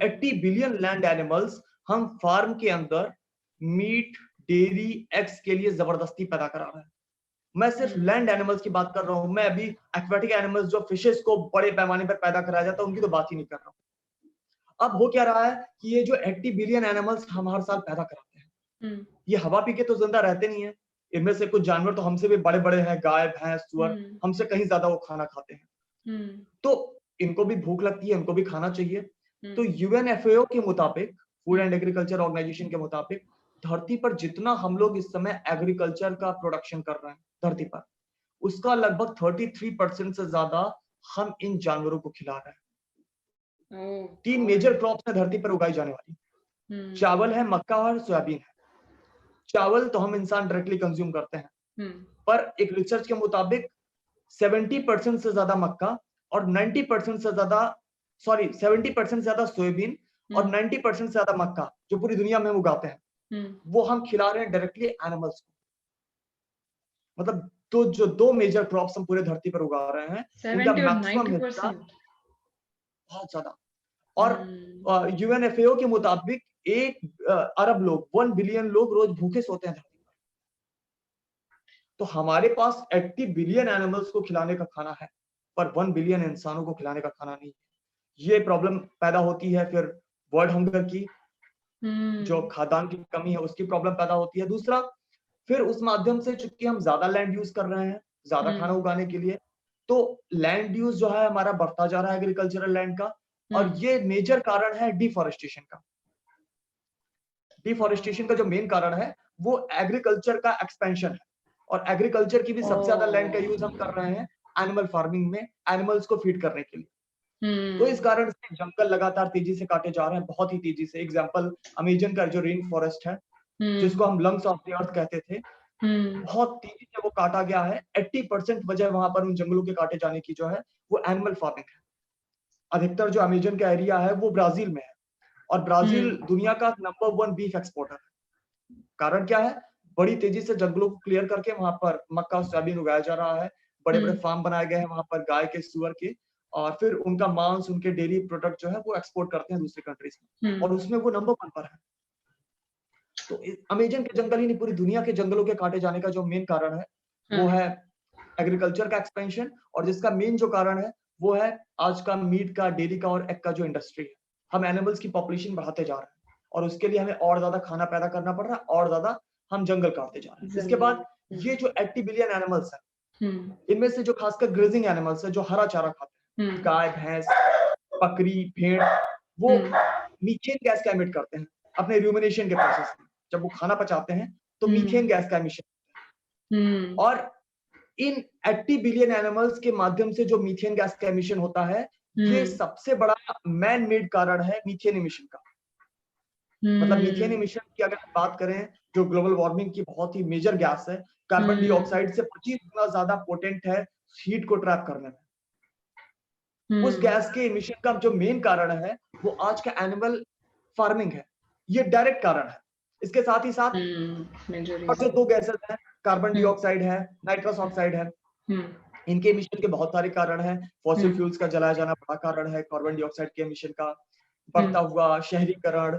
80 बिलियन लैंड एनिमल्स हम फार्म के अंदर मीट, डेयरी, एग्स के लिए जबरदस्ती पैदा करा रहे हैं। मैं सिर्फ लैंड एनिमल्स की बात कर रहा हूं, मैं अभी एक्वेटिक एनिमल्स जो फिशेस को बड़े पैमाने पर पैदा कराया जाता है उनकी तो बात ही नहीं कर रहा हूं। अब हो क्या रहा है कि ये जो 80 बिलियन एनिमल्स हम हर साल पैदा कराते हैं, ये हवा पी के तो जिंदा रहते नहीं है। इनमें से कुछ जानवर तो हमसे भी बड़े बड़े हैं, गाय, भैंस, सुअर, हमसे कहीं ज्यादा वो खाना खाते हैं। तो इनको भी भूख लगती है, इनको भी खाना चाहिए। तो यूएनएफएओ के मुताबिक, फूड एंड एग्रीकल्चर ऑर्गेनाइजेशन के मुताबिक, धरती पर जितना हम लोग इस समय एग्रीकल्चर का प्रोडक्शन कर रहे हैं धरती पर, उसका लगभग 33% से ज्यादा हम इन जानवरों को खिला रहे हैं। 3 मेजर क्रॉप्स हैं धरती पर उगाई जाने वाली, चावल है, मक्का और सोयाबीन है। चावल तो हम इंसान डायरेक्टली कंज्यूम करते हैं, पर एक रिसर्च के मुताबिक 70% से ज्यादा मक्का और 90% से ज्यादा 70% से ज्यादा सोयाबीन और 90% से ज्यादा मक्का जो पूरी दुनिया में हम उगाते हैं, वो हम खिला रहे हैं डायरेक्टली एनिमल्स को। मतलब तो जो 2 मेजर क्रॉप्स हम पूरे धरती पर उगा रहे हैं, उनका मैक्सिमम हिस्सा बहुत ज्यादा। और यूएनएफएओ के मुताबिक 1 अरब लोग, 1 बिलियन लोग रोज भूखे सोते हैं धरती पर। तो हमारे पास 80 बिलियन एनिमल्स को खिलाने का खाना है, पर 1 बिलियन इंसानों को खिलाने का खाना नहीं है। ये प्रॉब्लम पैदा होती है फिर वर्ल्ड हंगर की, जो खाद्यान्न की कमी है उसकी प्रॉब्लम पैदा होती है। दूसरा, फिर उस माध्यम से चूंकि हम ज्यादा लैंड यूज कर रहे हैं ज्यादा खाना उगाने के लिए, तो लैंड यूज जो है हमारा बढ़ता जा रहा है एग्रीकल्चरल लैंड का, और ये मेजर कारण है डिफॉरेस्टेशन का। डिफॉरेस्टेशन का जो मेन कारण है वो एग्रीकल्चर का एक्सपेंशन है, और एग्रीकल्चर की भी सबसे ज्यादा लैंड का यूज हम कर रहे हैं एनिमल फार्मिंग में, एनिमल्स को फीड करने के लिए। तो इस कारण से जंगल लगातार तेजी से काटे जा रहे हैं, बहुत ही तेजी से। एग्जांपल अमेजन का जो रेन फॉरेस्ट है, जिसको हम लंग्स ऑफ द अर्थ कहते थे, बहुत तेजी से वो काटा गया है। 80% वजह वहां पर उन जंगलों के काटे जाने की जो है वो एनिमल फार्मिंग है। अधिकतर जो अमेजन का एरिया है वो ब्राजील में है, और ब्राजील दुनिया का नंबर 1 बीफ एक्सपोर्टर है। कारण क्या है? बड़ी तेजी से जंगलों को क्लियर करके वहां पर मक्का, सोयाबीन उगाया जा रहा है, बड़े बड़े फार्म बनाए गए हैं वहां पर गाय के, सुअर के, और फिर उनका मांस, उनके डेयरी प्रोडक्ट जो है वो एक्सपोर्ट करते हैं दूसरी कंट्रीज में, और उसमें वो नंबर 1 पर है। तो अमेजन के जंगल ही नहीं, पूरी दुनिया के जंगलों के काटे जाने का जो मेन कारण है वो है एग्रीकल्चर का एक्सपेंशन, और जिसका मेन जो कारण है वो है आज का मीट का, डेयरी का और एग का जो इंडस्ट्री है। हम एनिमल्स की पॉपुलेशन बढ़ाते जा रहे हैं, और उसके लिए हमें और ज्यादा खाना पैदा करना पड़ रहा है, और ज्यादा हम जंगल काटते जा रहे हैं। इसके बाद ये जो 80 बिलियन एनिमल्स है, इनमें से जो खासकर ग्रेजिंग एनिमल्स है, जो हरा चारा खाते हैं, गाय, भैंस, बकरी, भेड़, वो मीथेन गैस का एमिट करते हैं अपने रूमिनेशन के प्रोसेस में। जब वो खाना पचाते हैं तो मीथेन गैस का एमिशन, और इन 80 बिलियन एनिमल्स के माध्यम से जो मीथेन गैस का एमिशन होता है, ये सबसे बड़ा मैन मेड कारण है मीथेन एमिशन का। मतलब मीथेन एमिशन की अगर बात करें, जो ग्लोबल वार्मिंग की बहुत ही मेजर गैस है, कार्बन डाइऑक्साइड से 25 गुना ज्यादा पोटेंट है हीट को ट्रैप करने में। उस गैस के एमिशन का जो मेन कारण है वो आज का एनिमल फार्मिंग है, ये डायरेक्ट कारण है। इसके साथ ही साथ और जो 2 गैसेस हैं, कार्बन डाइऑक्साइड है, नाइट्रस ऑक्साइड है, इनके एमिशन के बहुत सारे कारण हैं। फॉसिल फ्यूल्स का जलाया जाना बड़ा कारण है कार्बन डाइऑक्साइड के एमिशन का, बढ़ता हुआ शहरीकरण,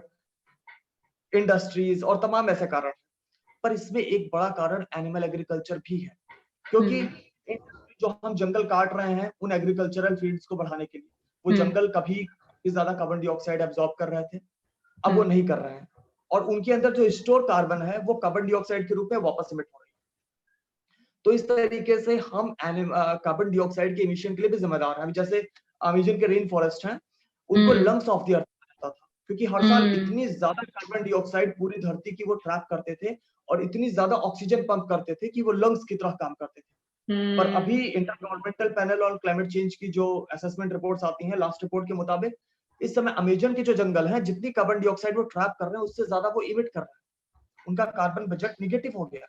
इंडस्ट्रीज और तमाम ऐसे कारण। पर इसमें एक बड़ा कारण एनिमल एग्रीकल्चर भी है, क्योंकि जो हम जंगल काट रहे हैं उन एग्रीकल्चरल फील्ड्स को बढ़ाने के लिए, वो जंगल कभी ज्यादा कार्बन डाइऑक्साइड एब्जॉर्ब कर रहे थे, अब वो नहीं कर रहे हैं, और उनके अंदर जो स्टोर कार्बन है वो कार्बन डाइऑक्साइड के रूप में वापस इमिट हो रही है। तो इस तरीके से हम कार्बन डाइऑक्साइड के एमिशन के लिए भी जिम्मेदार हैं। जैसे अमेजन के रेन फॉरेस्ट हैं, उनको लंग्स ऑफ द अर्थ कहा था, क्योंकि हर साल इतनी ज्यादा कार्बन डाइऑक्साइड पूरी धरती की वो ट्रैप करते थे, और इतनी ज्यादा ऑक्सीजन पंप करते थे कि वो लंग्स की तरह काम करते थे। पर अभी इंटर गवर्नमेंटल पैनल और क्लाइमेट चेंज की जो असेसमेंट रिपोर्ट्स आती हैं, लास्ट रिपोर्ट के मुताबिक इस समय अमेजन के जो जंगल हैं, जितनी कार्बन डाइऑक्साइड वो ट्रैप कर रहे हैं उससे ज्यादा वो इमिट कर रहे हैं। उनका कार्बन बजट निगेटिव हो गया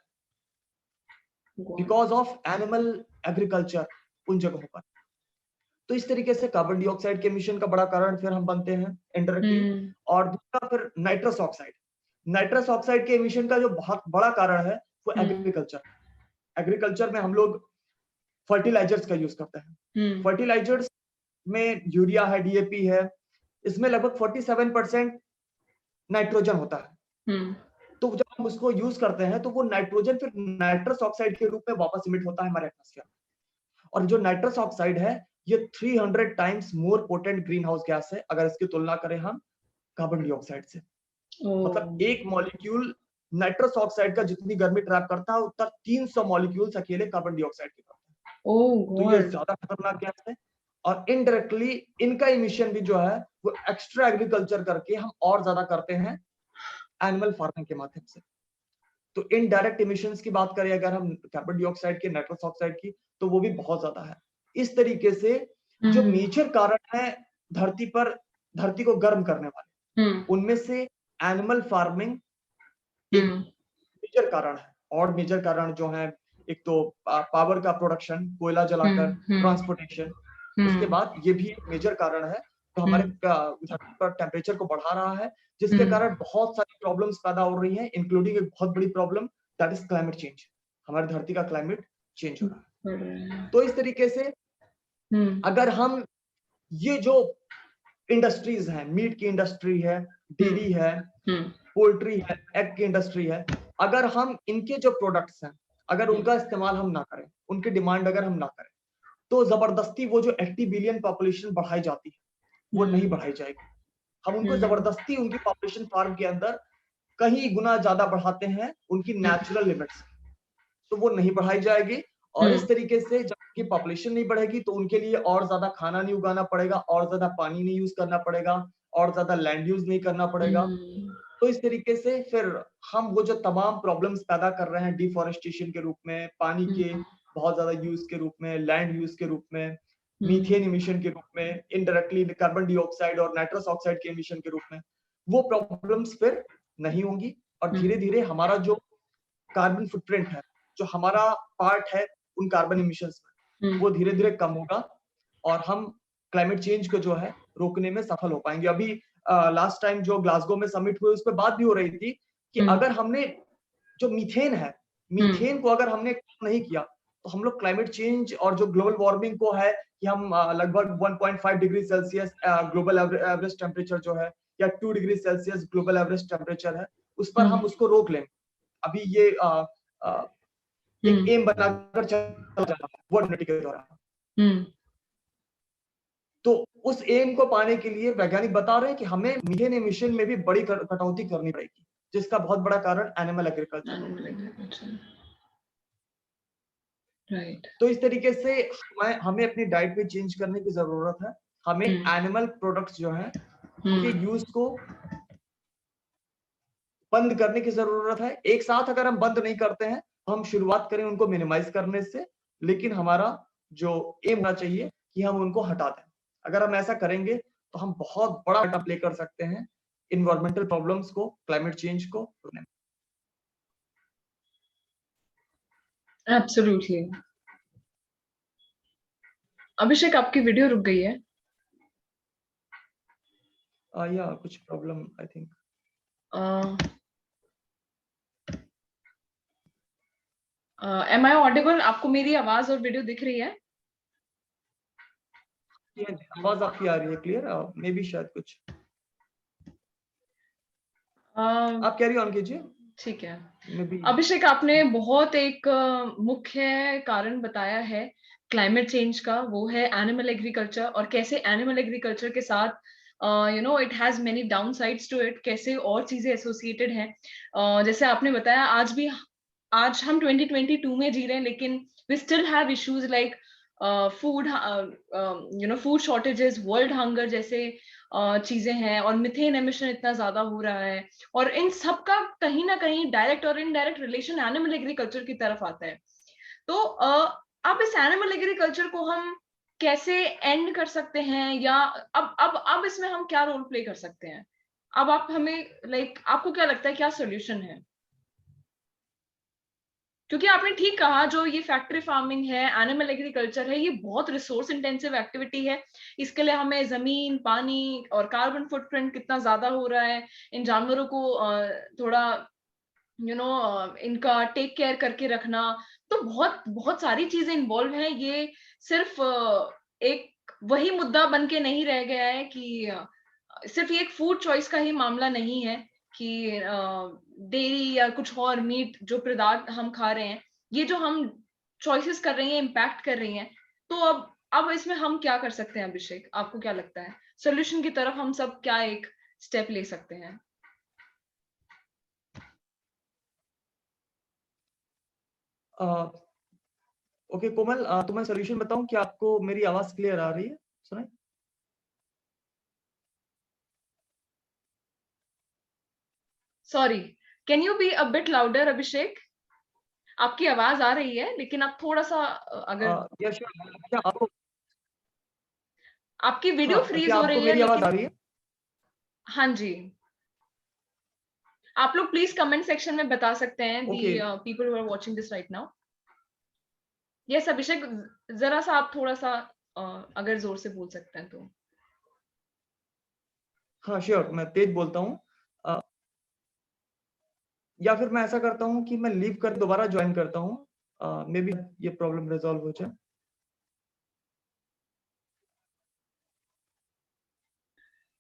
बिकॉज ऑफ एनिमल एग्रीकल्चर उन जगहों पर। तो इस तरीके से कार्बन डाइऑक्साइड के एमिशन का बड़ा कारण फिर हम बनते हैं इनडायरेक्टली। और दूसरा फिर नाइट्रस ऑक्साइड। नाइट्रस ऑक्साइड के एमिशन का जो बहुत बड़ा कारण है वो एग्रीकल्चर में हम लोग फर्टिलाइजर्स का यूज करते हैं। फर्टिलाइजर्स में यूरिया है, डीएपी है, इसमें लगभग 47% नाइट्रोजन होता है। तो जब हम उसको यूज करते हैं तो वो नाइट्रोजन फिर नाइट्रस ऑक्साइड के रूप में वापस इमिट होता है हमारे एटमॉस्फेयर में। और जो नाइट्रस ऑक्साइड है ये 300 times more potent green house gas है अगर इसकी तुलना करें हम कार्बन डाइऑक्साइड से। मतलब एक मॉलिक्यूल नाइट्रस ऑक्साइड का जितनी गर्मी ट्रैप करता है उतना 300 मॉलिक्यूल्स अकेले कार्बन डाइऑक्साइड के करते हैं। तो ये ज्यादा खतरनाक गैस है। और इनडायरेक्टली इनका इमिशन भी जो है वो एक्स्ट्रा एग्रीकल्चर करके हम और ज्यादा करते हैं एनिमल फार्मिंग के माध्यम से। तो इनडायरेक्ट इमिशंस की बात करें अगर हम कार्बन डाइऑक्साइड की, नाइट्रस ऑक्साइड की, तो वो भी बहुत ज्यादा है। इस तरीके से जो मेजर कारण है धरती को गर्म करने वाले, उनमें से एनिमल फार्मिंग एक मेजर कारण है। और मेजर कारण जो है, एक तो पावर का प्रोडक्शन, कोयला जलाकर, ट्रांसपोर्टेशन, उसके बाद ये भी एक मेजर कारण है तो हमारे धरती पर टेम्परेचर को बढ़ा रहा है, जिसके कारण बहुत सारी प्रॉब्लम्स पैदा हो रही हैं, इंक्लूडिंग एक बहुत बड़ी problem that is climate change. हमारी धरती का क्लाइमेट चेंज हो रहा है। तो इस तरीके से अगर हम ये जो इंडस्ट्रीज हैं, मीट की इंडस्ट्री है, डेयरी है, पोल्ट्री है, एग की इंडस्ट्री है, अगर हम इनके जो प्रोडक्ट्स हैं अगर उनका इस्तेमाल हम ना करें, उनकी डिमांड अगर हम ना करें, तो जबरदस्ती वो जो 80 बिलियन पॉपुलेशन बढ़ाई जाती है वो नहीं बढ़ाई जाएगी। हम उनको जबरदस्ती उनकी पॉपुलेशन फार्म के अंदर कहीं गुना ज्यादा बढ़ाते हैं उनकी नेचुरल लिमिट्स, तो वो नहीं बढ़ाई जाएगी। और इस तरीके से जब उनकी पॉपुलेशन नहीं बढ़ेगी तो उनके लिए और ज्यादा खाना नहीं उगाना पड़ेगा, और ज्यादा पानी नहीं यूज करना पड़ेगा, और ज्यादा लैंड यूज नहीं करना पड़ेगा। तो इस तरीके से फिर हम वो जो तमाम प्रॉब्लम्स पैदा कर रहे हैं डिफॉरेस्टेशन के रूप में, पानी के बहुत ज्यादा यूज के रूप में, लैंड यूज के रूप में, मीथेन इमिशन के रूप में, इनडायरेक्टली कार्बन डाइऑक्साइड और नाइट्रस ऑक्साइड के इमिशन के रूप में, वो प्रॉब्लम्स फिर नहीं होंगी। और धीरे धीरे हमारा जो कार्बन फुटप्रिंट है, जो हमारा पार्ट है उन कार्बन इमिशंस में, वो धीरे धीरे कम होगा और हम क्लाइमेट चेंज को जो है रोकने में सफल हो पाएंगे। अभी लास्ट टाइम जो ग्लासगो में समिट हुए उस पर बात भी हो रही थी कि अगर हमने जो मीथेन है, मीथेन को अगर हमने कम नहीं किया तो हम लोग क्लाइमेट चेंज और जो ग्लोबल वार्मिंग को है कि हम लगभग 1.5 degree Celsius global average temperature जो है, या 2 degree Celsius global average temperature है, उस पर हम उसको रोक लेंगे। अभी ये एक एम बनाकर चल रहा है वर्ल्ड के दौरान। तो उस एम को पाने के लिए वैज्ञानिक बता रहे हैं कि हमें मीथेन एमिशन में भी बड़ी कटौती करनी पड़ेगी, जिसका बहुत बड़ा कारण एनिमल एग्रीकल्चर। राइट। तो इस तरीके से हमें अपनी डाइट में चेंज करने की जरूरत है। हमें एनिमल प्रोडक्ट्स जो हैं उनके यूज को बंद करने की जरूरत है। एक साथ अगर हम बंद नहीं करते हैं तो हम शुरुआत करें उनको मिनिमाइज करने से, लेकिन हमारा जो एम होना चाहिए कि हम उनको हटा दें। अगर हम ऐसा करेंगे तो हम बहुत बड़ा रोल प्ले कर सकते हैं इन्वायरमेंटल प्रॉब्लम्स को, क्लाइमेट चेंज को रोकने में। एब्सोल्युटली। अभिषेक, आपकी वीडियो रुक गई है। या कुछ problem I think. Am I audible? आपको मेरी आवाज और वीडियो दिख रही है? आवाज आपकी आ रही है क्लियर? मे बी शायद कुछ आप कैरी ऑन कीजिए। ठीक है। अभिषेक, आपने बहुत एक मुख्य कारण बताया है क्लाइमेट चेंज का, वो है एनिमल एग्रीकल्चर, और कैसे एनिमल एग्रीकल्चर के साथ it has many downsides to it, कैसे और चीजें एसोसिएटेड हैं। जैसे आपने बताया, आज हम 2022 में जी रहे हैं, लेकिन we still have issues like food shortages, world hunger जैसे चीजें हैं, और मिथेन एमिशन इतना ज्यादा हो रहा है, और इन सब का कहीं ना कहीं डायरेक्ट और इनडायरेक्ट रिलेशन एनिमल एग्रीकल्चर की तरफ आता है। तो अब इस एनिमल एग्रीकल्चर को हम कैसे एंड कर सकते हैं, या अब इसमें हम क्या रोल प्ले कर सकते हैं? अब आप हमें आपको क्या लगता है, क्या सोल्यूशन है? क्योंकि आपने ठीक कहा, जो ये फैक्ट्री फार्मिंग है, एनिमल एग्रीकल्चर है, ये बहुत रिसोर्स इंटेंसिव एक्टिविटी है। इसके लिए हमें जमीन, पानी और कार्बन फुटप्रिंट कितना ज्यादा हो रहा है, इन जानवरों को थोड़ा इनका टेक केयर करके रखना, तो बहुत बहुत सारी चीजें इन्वॉल्व हैं। ये सिर्फ एक वही मुद्दा बन के नहीं रह गया है कि सिर्फ ये एक फूड चॉइस का ही मामला नहीं है कि डेयरी या कुछ और मीट जो पदार्थ हम खा रहे हैं, ये जो हम चॉइसेस कर रही हैं इम्पैक्ट कर रही हैं। तो अब इसमें हम क्या कर सकते हैं अभिषेक, आपको क्या लगता है सोल्यूशन की तरफ हम सब क्या एक स्टेप ले सकते हैं? ओके कोमल, तो मैं सोल्यूशन बताऊं कि आपको मेरी आवाज क्लियर आ रही है? सुनाई? Sorry, can you be a bit louder Abhishek? आपकी आवाज आ रही है लेकिन आप थोड़ा सा अगर या श्योर, क्या आपको, आपकी वीडियो हाँ, फ्रीज क्या हो आपको रही है मेरी आवाज आ लेकिन। रही है? हाँ जी, आप लोग प्लीज कमेंट सेक्शन में बता सकते हैं दी okay. People who are watching this right now. Yes Abhishek, जरा सा आप थोड़ा सा अगर जोर से बोल सकते हैं तो। हाँ श्योर, मैं तेज बोलता हूँ। या फिर मैं ऐसा करता हूँ कि मैं लीव कर दोबारा ज्वाइन करता हूँ, मे बी ये प्रॉब्लम रिजॉल्व हो जाए।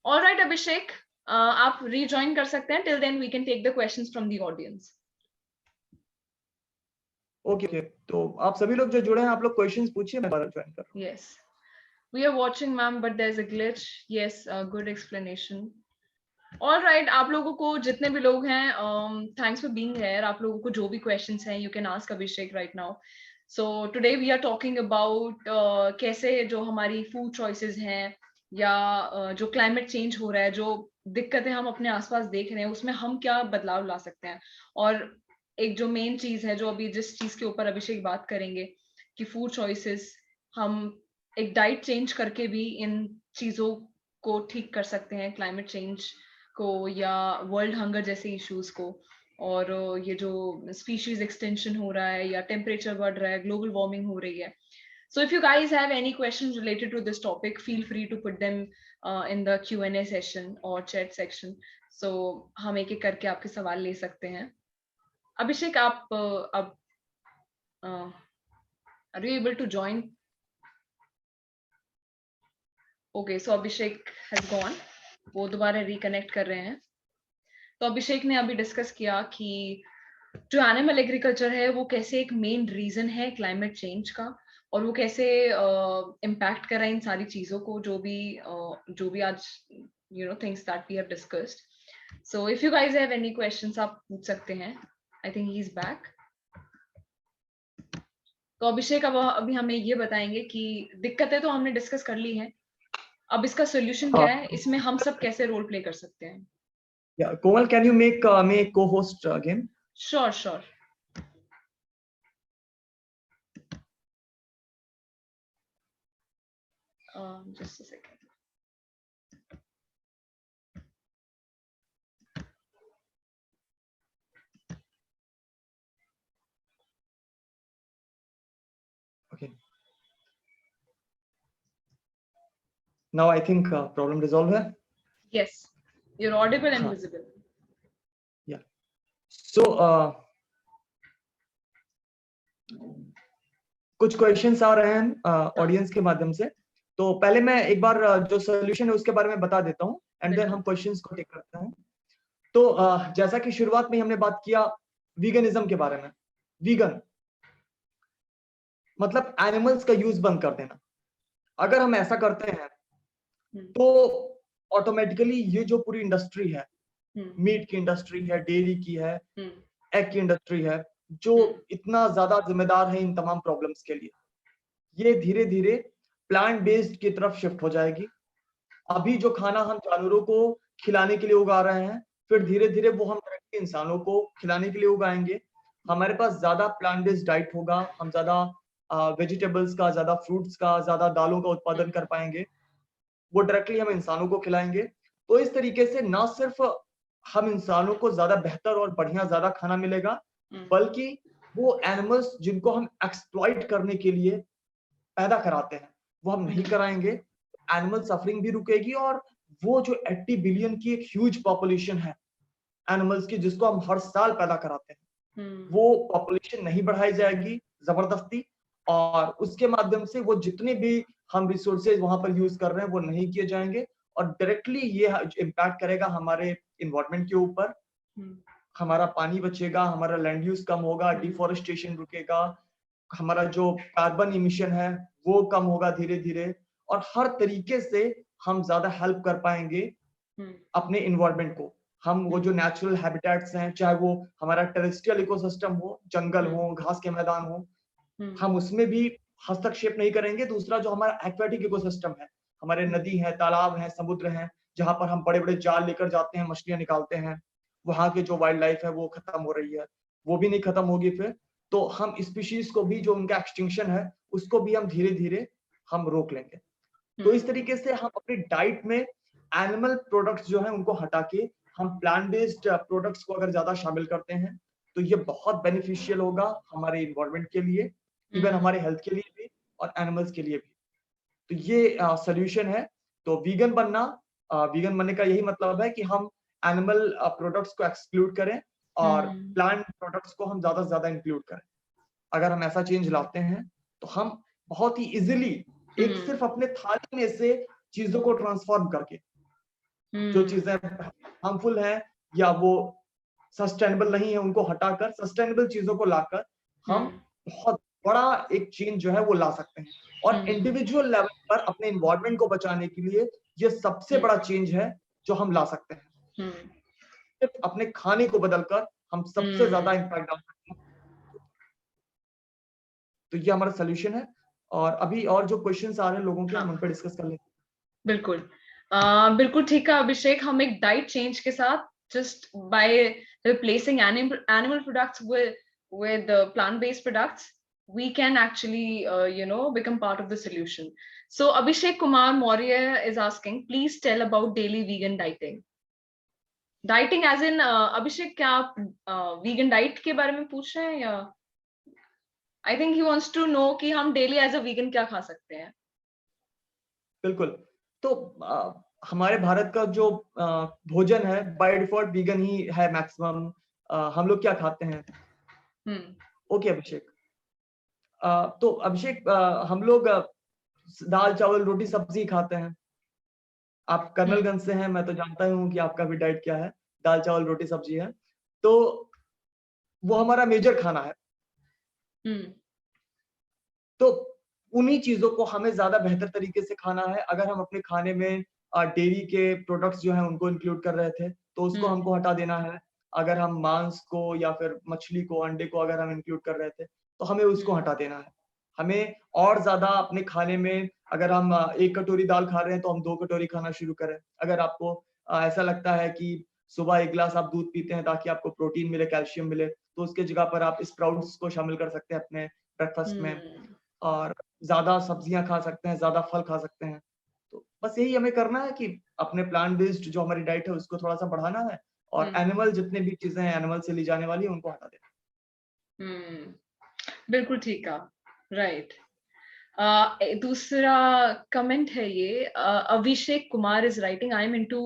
ऑलराइट अभिषेक, आप रीजॉइन कर सकते हैं। Till then we can take the questions from the audience. Okay okay, तो आप सभी लोग जो जुड़े हैं, आप लोग क्वेश्चंस पूछिए, मैं दोबारा ज्वाइन कर रहा हूँ। Yes, we are watching ma'am but there is a glitch. Yes, good explanation. All right, आप लोगों को जितने भी लोग हैं, थैंक्स फॉर बीइंग हियर। आप लोगों को जो भी क्वेश्चंस हैं you can ask Abhishek right now. So today we are talking about कैसे जो हमारी फूड चॉइसेस हैं या जो क्लाइमेट चेंज हो रहा है, जो दिक्कतें हम अपने आसपास देख रहे हैं, उसमें हम क्या बदलाव ला सकते हैं। और एक जो मेन चीज है, जो अभी जिस चीज के ऊपर अभिषेक बात करेंगे कि फूड चॉइसेस, हम एक डाइट चेंज करके भी इन चीजों को ठीक कर सकते हैं, क्लाइमेट चेंज को या वर्ल्ड हंगर जैसे इश्यूज को। और ये जो स्पीशीज एक्सटेंशन हो रहा है या टेम्परेचर बढ़ रहा है, ग्लोबल वार्मिंग हो रही है। So if you guys have any questions related to this topic, feel free to put them in the Q&A session or chat section. So हम एक एक करके आपके सवाल ले सकते हैं। अभिषेक, आप अब are you able to join? Okay, so Abhishek has gone. वो दोबारा रिकनेक्ट कर रहे हैं। तो अभिषेक ने अभी डिस्कस किया कि जो एनिमल एग्रीकल्चर है वो कैसे एक मेन रीजन है क्लाइमेट चेंज का, और वो कैसे इम्पैक्ट कर रहा है इन सारी चीजों को, जो भी आज things that we have discussed. So if you guys have any questions आप पूछ सकते हैं। I think he is back. तो अभिषेक अब अभी हमें ये बताएंगे कि दिक्कतें तो हमने डिस्कस कर ली हैं, अब इसका सोल्यूशन क्या है, इसमें हम सब कैसे रोल प्ले कर सकते हैं। Yeah, Komal, can you make me a co-host again? Sure, sure. Just a second. Okay. Now I think problem resolved है. Yes, you're audible and हाँ. visible. Yeah. So कुछ क्वेश्चंस आ रहे हैं ऑडियंस के माध्यम से, तो पहले मैं एक बार जो सोल्यूशन है उसके बारे में बता देता हूँ, एंड देन हम क्वेश्चंस को टेक करते हैं। तो जैसा कि शुरुआत में हमने बात किया वीगनिज्म के बारे में। वीगन मतलब एनिमल्स का यूज बंद कर देना। अगर हम ऐसा करते हैं तो ऑटोमेटिकली ये जो पूरी इंडस्ट्री है, मीट की इंडस्ट्री है, डेयरी की है, एग की इंडस्ट्री है, जो इतना ज्यादा जिम्मेदार है इन तमाम प्रॉब्लम्स के लिए, ये धीरे धीरे प्लांट बेस्ड की तरफ शिफ्ट हो जाएगी। अभी जो खाना हम जानवरों को खिलाने के लिए उगा रहे हैं, फिर धीरे धीरे वो हम डायरेक्टली इंसानों को खिलाने के लिए उगाएंगे। हमारे पास ज्यादा प्लांट बेस्ड डाइट होगा, हम ज्यादा वेजिटेबल्स का, ज्यादा फ्रूट्स का, ज्यादा दालों का उत्पादन कर पाएंगे, वो डायरेक्टली हम इंसानों को खिलाएंगे। तो इस तरीके से ना सिर्फ हम इंसानों को ज्यादा बेहतर और बढ़िया ज्यादा खाना मिलेगा, बल्कि वो एनिमल्स जिनको हम एक्सप्लॉइट करने के लिए पैदा कराते हैं वो हम नहीं कराएंगे। एनिमल सफरिंग भी रुकेगी, और वो जो 80 बिलियन की एक ह्यूज पॉपुलेशन है एनिमल्स की जिसको हम हर साल पैदा कराते हैं, वो पॉपुलेशन नहीं बढ़ाई जाएगी जबरदस्ती, और उसके माध्यम से वो जितने भी हम रिसोर्सेज वहां पर यूज कर रहे हैं वो नहीं किए जाएंगे, और डायरेक्टली ये इम्पैक्ट करेगा हमारे इन्वायरमेंट के ऊपर। हमारा पानी बचेगा, हमारा लैंड यूज कम होगा, डिफोरेस्टेशन रुकेगा, हमारा जो कार्बन इमिशन है वो कम होगा धीरे धीरे, और हर तरीके से हम ज्यादा हेल्प कर पाएंगे अपने इन्वायरमेंट को। हम वो जो नेचुरल हैबिटेट्स हैं, चाहे वो हमारा टेरेस्ट्रियल इकोसिस्टम हो, जंगल हो, घास के मैदान हो, हम उसमें भी हस्तक्षेप नहीं करेंगे। दूसरा जो हमारा एक्वेटिक इकोसिस्टम है, हमारे नदी है, तालाब है, समुद्र है, जहां पर हम बड़े बड़े जाल लेकर जाते हैं, मछलियां निकालते हैं, वहां के जो वाइल्ड लाइफ है वो खत्म हो रही है, वो भी नहीं खत्म होगी फिर। तो हम स्पीशीज को भी, जो उनका एक्सटिंक्शन है उसको भी हम धीरे धीरे हम रोक लेंगे। तो इस तरीके से हम अपनी डाइट में एनिमल प्रोडक्ट्स जो है उनको हटा के हम प्लांट बेस्ड प्रोडक्ट्स को अगर ज्यादा शामिल करते हैं तो ये बहुत बेनिफिशियल होगा हमारे इन्वायरमेंट के लिए, इवन हमारे हेल्थ के लिए भी और एनिमल्स के लिए भी। तो ये सोल्यूशन है। तो वीगन बनने का यही मतलब है कि हम एनिमल प्रोडक्ट्स को एक्सक्लूड करें और प्लांट प्रोडक्ट्स को हम ज्यादा से ज्यादा इंक्लूड करें। अगर हम ऐसा चेंज लाते हैं तो हम बहुत ही इजीली एक सिर्फ अपने थाली में से चीजों को ट्रांसफॉर्म करके, जो चीजें हार्मफुल हैं या वो सस्टेनेबल नहीं है उनको हटाकर सस्टेनेबल चीजों को लाकर हम बहुत बड़ा एक चेंज जो है वो ला सकते हैं। और इंडिविजुअल लेवल पर अपने एनवायरनमेंट को बचाने के लिए ये सबसे बड़ा चेंज है जो हम ला सकते हैं। सिर्फ अपने खाने को बदलकर हम सबसे ज्यादा इम्पैक्ट डाल सकते हैं। तो ये हमारा सोल्यूशन है। और अभी और जो क्वेश्चंस आ रहे हैं लोगों के, हम उन पर डिस्कस कर लेते हैं। बिल्कुल बिल्कुल ठीक है अभिषेक। हम एक डाइट चेंज के साथ, just by replacing animal products with plant based products, we can actually become part of the solution. So Abhishek Kumar Maurya is asking, please tell about daily vegan dieting as in Abhishek, क्या आप vegan diet के बारे में पूछ रहे हैं, या I think he wants to know कि हम daily as a vegan क्या खा सकते हैं। बिल्कुल। तो हमारे भारत का जो भोजन है बाय डिफॉल्ट वीगन ही है मैक्सिमम। हम लोग क्या खाते हैं? ओके अभिषेक। तो अभिषेक हम लोग दाल चावल रोटी सब्जी खाते हैं। आप कर्नलगंज से हैं, मैं तो जानता हूँ कि आपका भी डाइट क्या है, दाल चावल रोटी सब्जी है, तो वो हमारा मेजर खाना है। तो उन्हीं चीजों को हमें ज्यादा बेहतर तरीके से खाना है। अगर हम अपने खाने में डेयरी के प्रोडक्ट्स जो हैं उनको इंक्लूड कर रहे थे तो उसको हमको हटा देना है। अगर हम मांस को या फिर मछली को, अंडे को अगर हम इंक्लूड कर रहे थे तो हमें उसको हटा देना है। हमें और ज्यादा अपने खाने में, अगर हम 1 कटोरी दाल खा रहे हैं तो हम 2 कटोरी खाना शुरू करें। अगर आपको ऐसा लगता है कि सुबह 1 गिलास आप दूध पीते हैं ताकि आपको प्रोटीन मिले, कैल्शियम मिले, तो उसके जगह पर आप स्प्राउट्स को शामिल कर सकते हैं अपने ब्रेकफास्ट में, और ज्यादा सब्जियां खा सकते हैं, ज्यादा फल खा सकते हैं। तो बस यही हमें करना है कि अपने प्लांट बेस्ड जो हमारी डाइट है उसको थोड़ा सा बढ़ाना है, और एनिमल जितने भी चीजें हैं एनिमल से ली जाने वाली है उनको हटा देना। बिल्कुल ठीक है, राइट। दूसरा कमेंट है ये, Abhishek Kumar is writing, I am into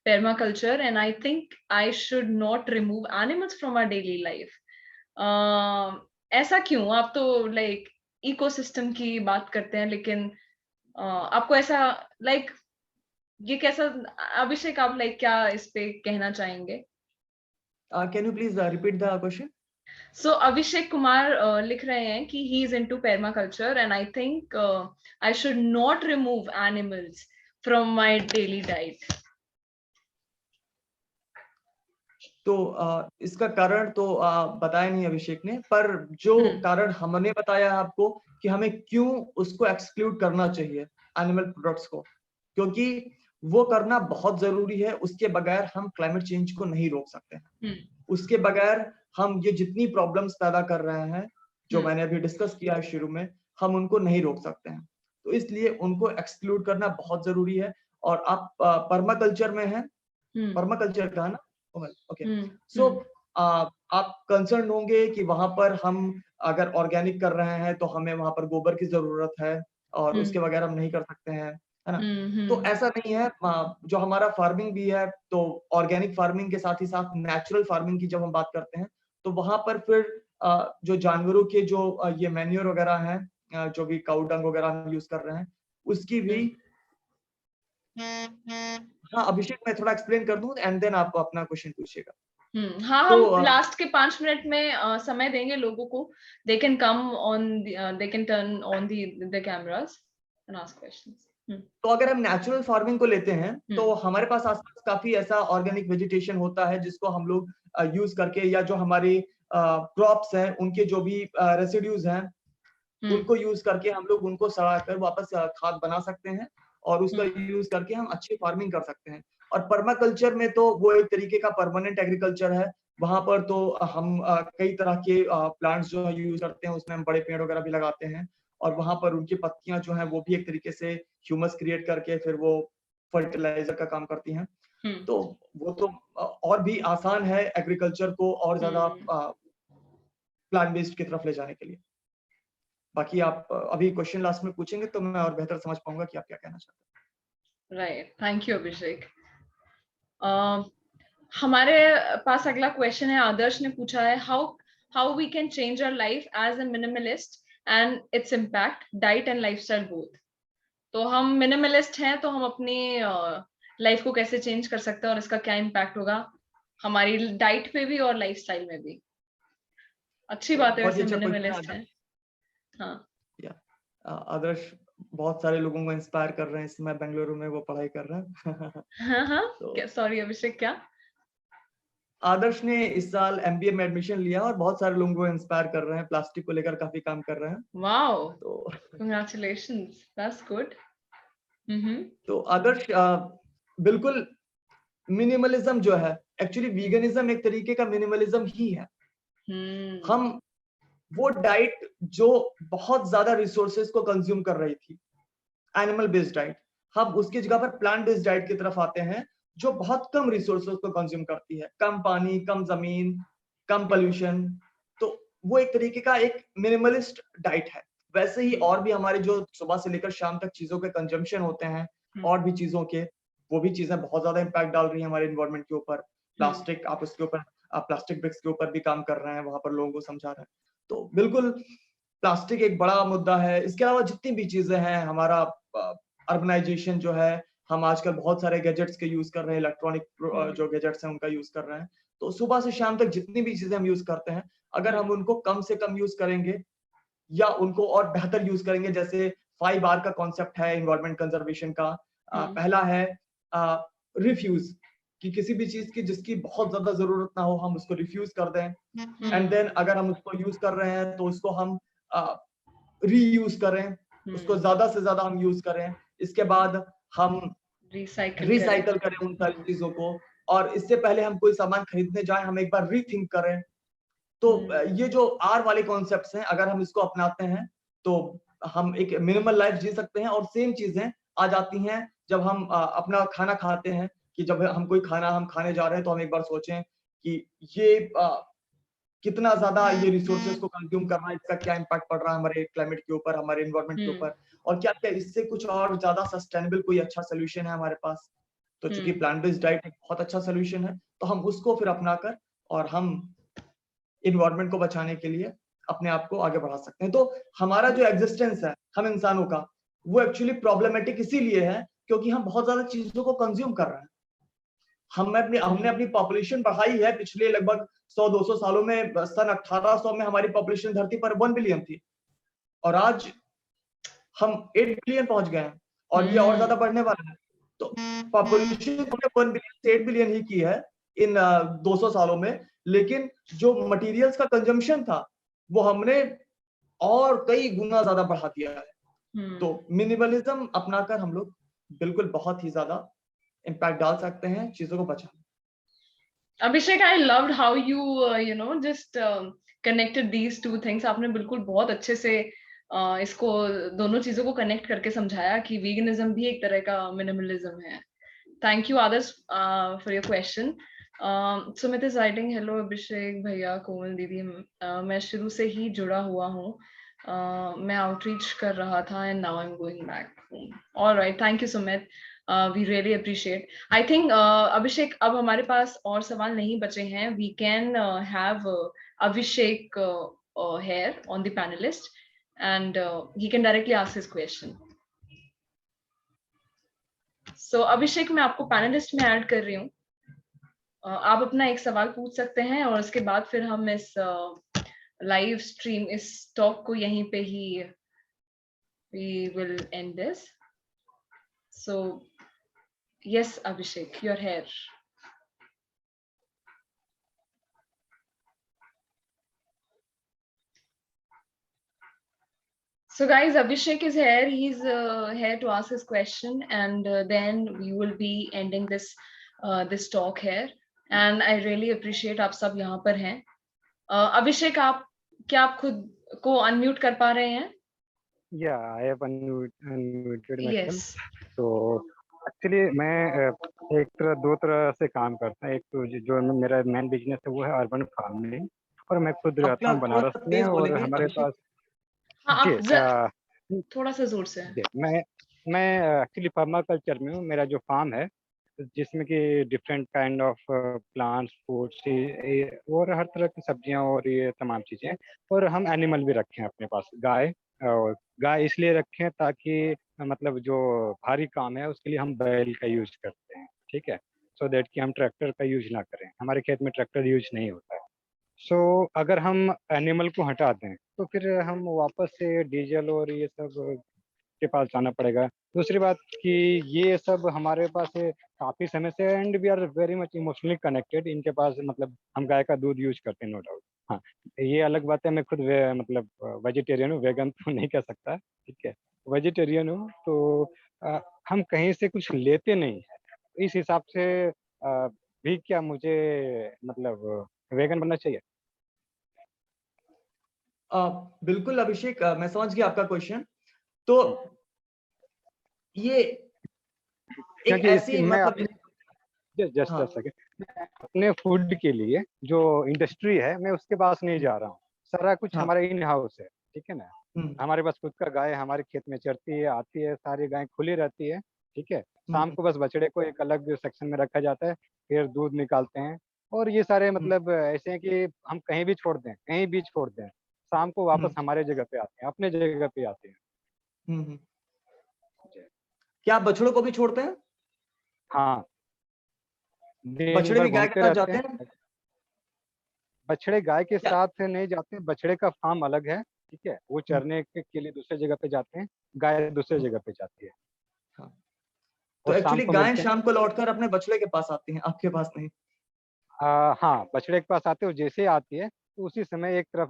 permaculture and I think I should not remove animals from our daily life. ऐसा क्यों? आप तो लाइक इकोसिस्टम की बात करते हैं, लेकिन आपको ऐसा लाइक ये कैसा? अभिषेक आप लाइक क्या इस पे कहना चाहेंगे? Can you please repeat the question? So Abhishek Kumar लिख रहे हैं कि he is into permaculture and I think I should not remove animals from my daily diet. तो इसका कारण तो बताया नहीं अभिषेक ने, पर जो कारण हमने बताया आपको कि हमें क्यों उसको एक्सक्लूड करना चाहिए एनिमल प्रोडक्ट्स को, क्योंकि वो करना बहुत जरूरी है। उसके बगैर हम क्लाइमेट चेंज को नहीं रोक सकते हैं। उसके बगैर हम ये जितनी प्रॉब्लम्स पैदा कर रहे हैं, जो मैंने अभी डिस्कस किया है शुरू में, हम उनको नहीं रोक सकते हैं। तो इसलिए उनको एक्सक्लूड करना बहुत जरूरी है। और आप पर्माकल्चर में हैं, पर्माकल्चर का ना? ओके। सो आप कंसर्न होंगे कि वहां पर हम अगर ऑर्गेनिक कर रहे हैं तो हमें वहां पर गोबर की जरूरत है और उसके बगैर हम नहीं कर सकते हैं। है ना? तो ऐसा नहीं है, जो हमारा फार्मिंग भी है, तो ऑर्गेनिक फार्मिंग के साथ ही साथ नेचुरल फार्मिंग की जब हम बात करते हैं, तो वहाँ पर फिर जो जानवरों के जो ये मैन्योर वगैरह हैं, जो भी काऊ डंग वगैरह हम यूज़ कर रहे हैं, उसकी भी हाँ, अभिषेक मैं थोड़ा एक्सप्लेन कर दूँ एंड देन आप अपना क्वेश्चन पूछिएगा। हाँ, तो हम लास्ट के 5 मिनट में समय देंगे लोगों को। They can come on, they can turn on the cameras and ask questions. तो अगर हम नेचुरल फार्मिंग को लेते हैं, तो हमारे पास आसपास काफी ऐसा ऑर्गेनिक वेजिटेशन होता है जिसको हम लोग यूज करके, या जो हमारी क्रॉप्स हैं उनके जो भी रेसिड्यूज हैं उनको यूज करके हम लोग उनको सड़ाकर वापस खाद बना सकते हैं और उसका यूज करके हम अच्छी फार्मिंग कर सकते हैं। और पर्माकल्चर में तो वो एक तरीके का परमानेंट एग्रीकल्चर है। वहां पर तो हम कई तरह के प्लांट्स जो यूज करते हैं, उसमें हम बड़े पेड़ वगैरह भी लगाते हैं और वहां पर उनकी पत्तियां जो है वो भी एक तरीके से ह्यूमस क्रिएट करके फिर वो फर्टिलाइजर का काम करती हैं। तो वो तो और भी आसान है एग्रीकल्चर को और ज्यादा प्लांट बेस्ड की तरफ ले जाने के लिए। बाकी आप अभी क्वेश्चन लास्ट में पूछेंगे तो मैं और बेहतर समझ पाऊंगा कि आप क्या कहना चाहते हैं। Right, thank you Abhishek. हमारे पास अगला क्वेश्चन है, आदर्श ने पूछा है, how we can change our life as a minimalist and its impact diet and lifestyle both. तो हम मिनिमलिस्ट हैं, तो हम अपनी लाइफ को कैसे चेंज कर सकते हैं और इसका क्या इम्पैक्ट होगा हमारी डाइट पे भी और लाइफस्टाइल में भी। अच्छी बात है, बहुत ही वैसे अच्छा मिनिमलिस्ट क्वेश्चन है। हाँ, आदर्श बहुत सारे लोगों को इंस्पायर कर रहे हैं, इस समय बेंगलुरु में वो पढ़ाई कर रहे हैं। हाँ, हाँ, तो सॉरी अभिषेक, क्या? आदर्श ने इस साल एमबीए में एडमिशन लिया और बहुत सारे लोगों को इंस्पायर कर रहे हैं, प्लास्टिक को लेकर काफी काम कर रहे हैं। वाओ, तो कांग्रेचुलेशंस, दैट्स गुड। तो आदर्श बिल्कुल मिनिमलिज्म जो है, एक्चुअली वीगनिज्म एक तरीके का मिनिमलिज्म ही है। हम वो डाइट जो बहुत ज्यादा रिसोर्सेज को कंज्यूम कर रही थी, एनिमल बेस्ड डाइट, हम उसकी जगह पर प्लांट बेस्ड डाइट की तरफ आते हैं जो बहुत कम रिसोर्सेज को कंज्यूम करती है, कम पानी, कम जमीन, कम पोल्यूशन। तो वो एक तरीके का एक मिनिमलिस्ट डाइट है। वैसे ही और भी हमारे जो सुबह से लेकर शाम तक चीजों के कंजम्पशन होते हैं और भी चीजों के, वो भी चीजें बहुत ज्यादा इम्पैक्ट डाल रही है हमारे एनवायरमेंट के ऊपर। प्लास्टिक, आप उसके ऊपर प्लास्टिक ब्रिक्स के ऊपर भी काम कर रहे हैं, वहां पर लोगों को समझा रहे हैं। तो बिल्कुल प्लास्टिक एक बड़ा मुद्दा है। इसके अलावा जितनी भी चीजें हैं, हमारा अर्बनाइजेशन जो है, हम आजकल बहुत सारे गैजेट्स के यूज कर रहे हैं, इलेक्ट्रॉनिक जो गैजेट्स हैं उनका यूज कर रहे हैं। तो सुबह से शाम तक जितनी भी चीजें हम यूज करते हैं, अगर हम उनको कम से कम यूज करेंगे या उनको और बेहतर यूज करेंगे, जैसे 5R का कॉन्सेप्ट है एनवायरमेंट कंजर्वेशन का। पहला है रिफ्यूज, कि किसी भी चीज की जिसकी बहुत ज्यादा जरूरत ना हो हम उसको रिफ्यूज कर दें। एंड देन अगर हम उसको यूज कर रहे हैं तो उसको हम रीयूज करें, उसको ज्यादा से ज्यादा हम यूज करें। इसके बाद हम रिसाइकल करें उन सारी चीजों को, और इससे पहले हम कोई सामान खरीदने जाए हम एक बार रीथिंक करें। तो ये जो आर वाले कॉन्सेप्ट्स हैं, अगर हम इसको अपनाते हैं तो हम एक मिनिमल लाइफ जी सकते हैं। और सेम चीजें आ जाती हैं जब हम अपना खाना खाते हैं, कि जब हम कोई खाना हम खाने जा रहे हैं तो हम एक बार सोचें कि ये कितना ज्यादा ये रिसोर्सेज को कंज्यूम कर रहा है, इसका क्या इम्पैक्ट पड़ रहा है हमारे क्लाइमेट के ऊपर, हमारे एनवायरमेंट के ऊपर, और क्या क्या इससे कुछ और ज्यादा सस्टेनेबल कोई अच्छा सोल्यूशन है हमारे पास। तो चूंकि प्लांट बेस्ड डाइट एक बहुत अच्छा सोल्यूशन है, तो हम उसको फिर अपनाकर और हम इन्वायरमेंट को बचाने के लिए अपने आप को आगे बढ़ा सकते हैं। तो हमारा जो एग्जिस्टेंस है हम इंसानों का, वो एक्चुअली प्रॉब्लमेटिक इसीलिए है क्योंकि हम बहुत ज्यादा चीजों को कंज्यूम कर रहे हैं। हमने अपनी पॉपुलेशन बढ़ाई है पिछले लगभग 100-200 सालों में। सन 1800 में हमारी पॉपुलेशन धरती पर 1 बिलियन थी और आज हम 8 बिलियन पहुंच गए हैं और ये और ज्यादा बढ़ने वाला है। तो पॉपुलेशन हमने 1 बिलियन से 8 बिलियन ही की है इन 200 सालों में, लेकिन जो मटेरियल्स का कंजम्पशन था वो हमने और कई गुना ज्यादा बढ़ा दिया है। तो मिनिमलिज्म अपनाकर हम लोग बिल्कुल बहुत ही ज्यादा इम्पैक्ट डाल सकते हैं चीजों को बचाने। Abhishek, I loved how you just connected these two things. आपने बिल्कुल बहुत अच्छे से इसको दोनों चीजों को कनेक्ट करके समझाया कि वीगनिज्म भी एक तरह का मिनिमलिज्म है। Thank you Adarsh for your question. Sumit is writing, hello Abhishek भैया, कोमल दीदी, मैं शुरू से ही जुड़ा हुआ हूँ, मैं आउटरीच कर रहा था and now I am going back home. Alright, thank you Sumit, we really appreciate. I think Abhishek, अब हमारे पास और सवाल नहीं बचे हैं। We can have Abhishek here on the panelist and he can directly ask his question. So अभिषेक, मैं आपको पैनलिस्ट में ऐड कर रही हूँ। आप अपना एक सवाल पूछ सकते हैं और उसके बाद फिर हम इस लाइव स्ट्रीम, इस टॉक को यहीं पे ही we will end this. So yes, Abhishek, you're here. So guys, Abhishek is here. He's here to ask his question, and then we will be ending this talk here. And I really appreciate आप सब यहाँ पर हैं। अभिषेक, क्या आप खुद को unmute कर पा रहे हैं? Yeah, I have unmuted myself. Yes. तो एक्चुअली मैं दो तरह से काम करता हूँ। एक तो जो मेरा मेन बिजनेस है वो है अर्बन फार्मिंग, और मैं खुद रहता हूँ बनारस में। और हमारे पास थोड़ा सा जोर से। मैं एक्चुअली फार्मा कल्चर में हूँ। मेरा जो फार्म है जिसमें कि different kind of plants, fruits और हर तरह की सब्जियां और ये तमाम चीजें। और हम एनिमल भी रखे हैं अपने पास, गाय इसलिए रखे हैं ताकि मतलब जो भारी काम है उसके लिए हम बैल का यूज करते हैं, ठीक है, सो दैट कि हम ट्रैक्टर का यूज ना करें। हमारे खेत में ट्रैक्टर यूज नहीं होता है। सो अगर हम एनिमल को हटा दें तो फिर हम वापस से डीजल और ये सब के पास जाना पड़ेगा। दूसरी बात कि ये सब हमारे पास है काफी समय से, and we are very much emotionally connected इनके पास। मतलब हम गाय का दूध यूज करते हैं, नो डाउट। हाँ, ये अलग बात है, मैं खुद मतलब वेजिटेरियन हूँ, वेगन तो नहीं कह सकता, ठीक है, वेजिटेरियन हूँ। तो हम कहीं से कुछ लेते नहीं है। इस हिसाब से भी क्या मुझे मतलब वेगन बनना चाहिए? बिल्कुल अभिषेक, मैं समझ गया आपका क्वेश्चन। तो ये एक ऐसी मतलब जस्ट अपने फूड के लिए जो इंडस्ट्री है मैं उसके पास नहीं जा रहा हूँ। सारा कुछ हमारा इन हाउस है, ठीक है ना। हमारे पास खुद का गाय हमारे खेत में चरती है, आती है, सारी गाय खुली रहती है, ठीक है। शाम को बस बछड़े को एक अलग सेक्शन में रखा जाता है, फिर दूध निकालते हैं। और ये सारे मतलब ऐसे हैं कि हम कहीं भी छोड़ दें, कहीं भी छोड़ दें, शाम को वापस हमारे जगह पे आते हैं, अपने जगह पे आते हैं। क्या आप बछड़ों को भी छोड़ते हैं? हाँ, बछड़े भी गाय के साथ जाते हैं? बछड़े गाय के साथ नहीं जाते, बछड़े का फार्म अलग है, ठीक है, वो चरने के लिए दूसरे जगह पे जाते हैं, गाय दूसरे जगह पे जाती है। हाँ। तो एक्चुअली गाय शाम को लौटकर अपने बछड़े के पास आती है, आपके पास नहीं? हाँ, बछड़े के पास आते हो, जैसे आती है तो उसी समय एक तरफ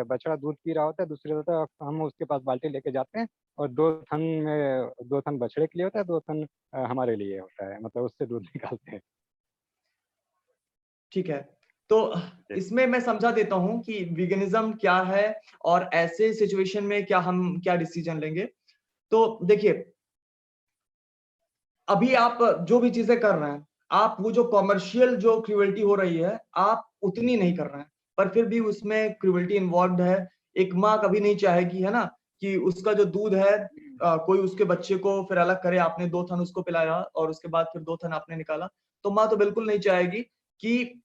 बछड़ा दूध पी रहा होता है, दूसरी तरफ हम उसके पास बाल्टी लेके जाते हैं, और दो थन बछड़े के लिए होता है, दो थन हमारे लिए होता है, मतलब उससे दूध निकालते हैं। ठीक है, तो इसमें मैं समझा देता हूं कि वीगनिज्म क्या है और ऐसे सिचुएशन में क्या डिसीजन लेंगे। तो देखिए, अभी आप जो भी चीजें कर रहे हैं, आप वो जो कॉमर्शियल जो क्रूएल्टी हो रही है, आप उतनी नहीं कर रहे हैं, पर फिर भी उसमें क्रूएल्टी इन्वॉल्व है। एक माँ कभी नहीं चाहेगी, है ना, कि उसका जो दूध है कोई उसके बच्चे को फिर अलग करे। आपने 2 थन उसको पिलाया और उसके बाद फिर 2 थन आपने निकाला, तो माँ तो बिल्कुल नहीं चाहेगी कि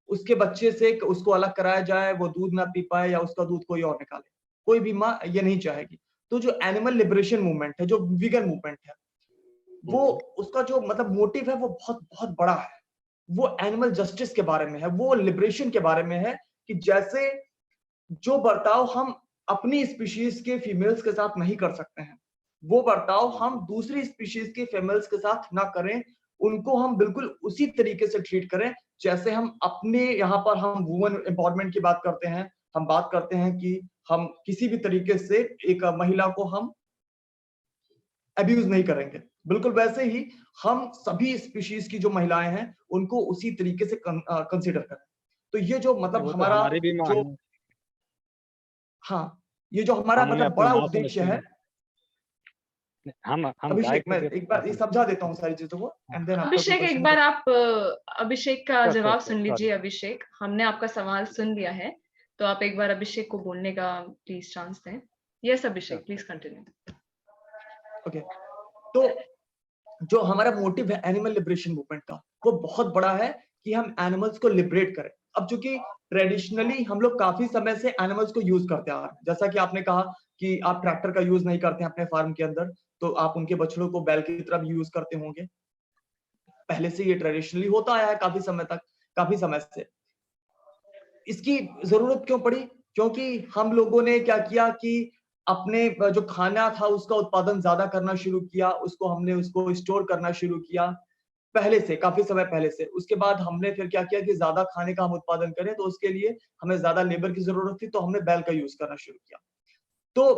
उसके बच्चे से उसको अलग कराया जाए, वो दूध ना पी पाए या उसका दूध कोई और निकाले। कोई भी माँ ये नहीं चाहेगी। तो जो एनिमल लिबरेशन मूवमेंट है, जो वीगन मूवमेंट है, वो उसका जो मतलब मोटिव है वो बहुत बहुत बड़ा है। वो एनिमल जस्टिस के बारे में है, वो लिबरेशन के बारे में है कि जैसे जो बर्ताव हम अपनी स्पीशीज के फीमेल्स के साथ नहीं कर सकते हैं, वो बर्ताव हम दूसरी स्पीशीज के फीमेल्स के साथ ना करें। उनको हम बिल्कुल उसी तरीके से ट्रीट करें जैसे हम अपने यहाँ पर हम वुमेन एम्पावरमेंट की बात करते हैं। हम बात करते हैं कि हम किसी भी तरीके से एक महिला को हम अब्यूज नहीं करेंगे, बिल्कुल वैसे ही हम सभी स्पीशीज की जो महिलाएं हैं उनको उसी तरीके से कंसीडर करें। तो ये जो मतलब हमारा जो हाँ, ये जो हमारा मतलब बड़ा उद्देश्य है। अभिषेक, मैं एक बार ये समझा देता हूँ सारी चीजों को, एंड देन अभिषेक एक बार आप अभिषेक का जवाब सुन लीजिए। अभिषेक, हमने आपका सवाल सुन लिया है, तो आप एक बार अभिषेक को बोलने का प्लीज चांस दें। Yes Abhishek, please continue. Okay, तो जो हमारा मोटिव है एनिमल लिबरेशन मूवमेंट का, वो बहुत बड़ा है कि हम एनिमल्स को लिबरेट करें। अब चूंकि ट्रेडिशनली हम लोग काफी समय से एनिमल्स को यूज करते आ रहे हैं, जैसा कि आपने कहा कि आप ट्रैक्टर का यूज नहीं करते हैं अपने फार्म के अंदर, तो आप उनके बछड़ों को बैल की तरह यूज करते होंगे। पहले से ये ट्रेडिशनली होता आया है काफी समय तक, काफी समय से। इसकी जरूरत क्यों पड़ी? क्योंकि हम लोगों ने क्या किया कि अपने जो खाना था उसका उत्पादन ज्यादा करना शुरू किया, हमने उसको स्टोर करना शुरू किया पहले से, काफी समय पहले से। उसके बाद हमने फिर क्या किया कि ज्यादा खाने का हम उत्पादन करें, तो उसके लिए हमें ज्यादा लेबर की जरूरत थी, तो हमने बैल का यूज करना शुरू किया। तो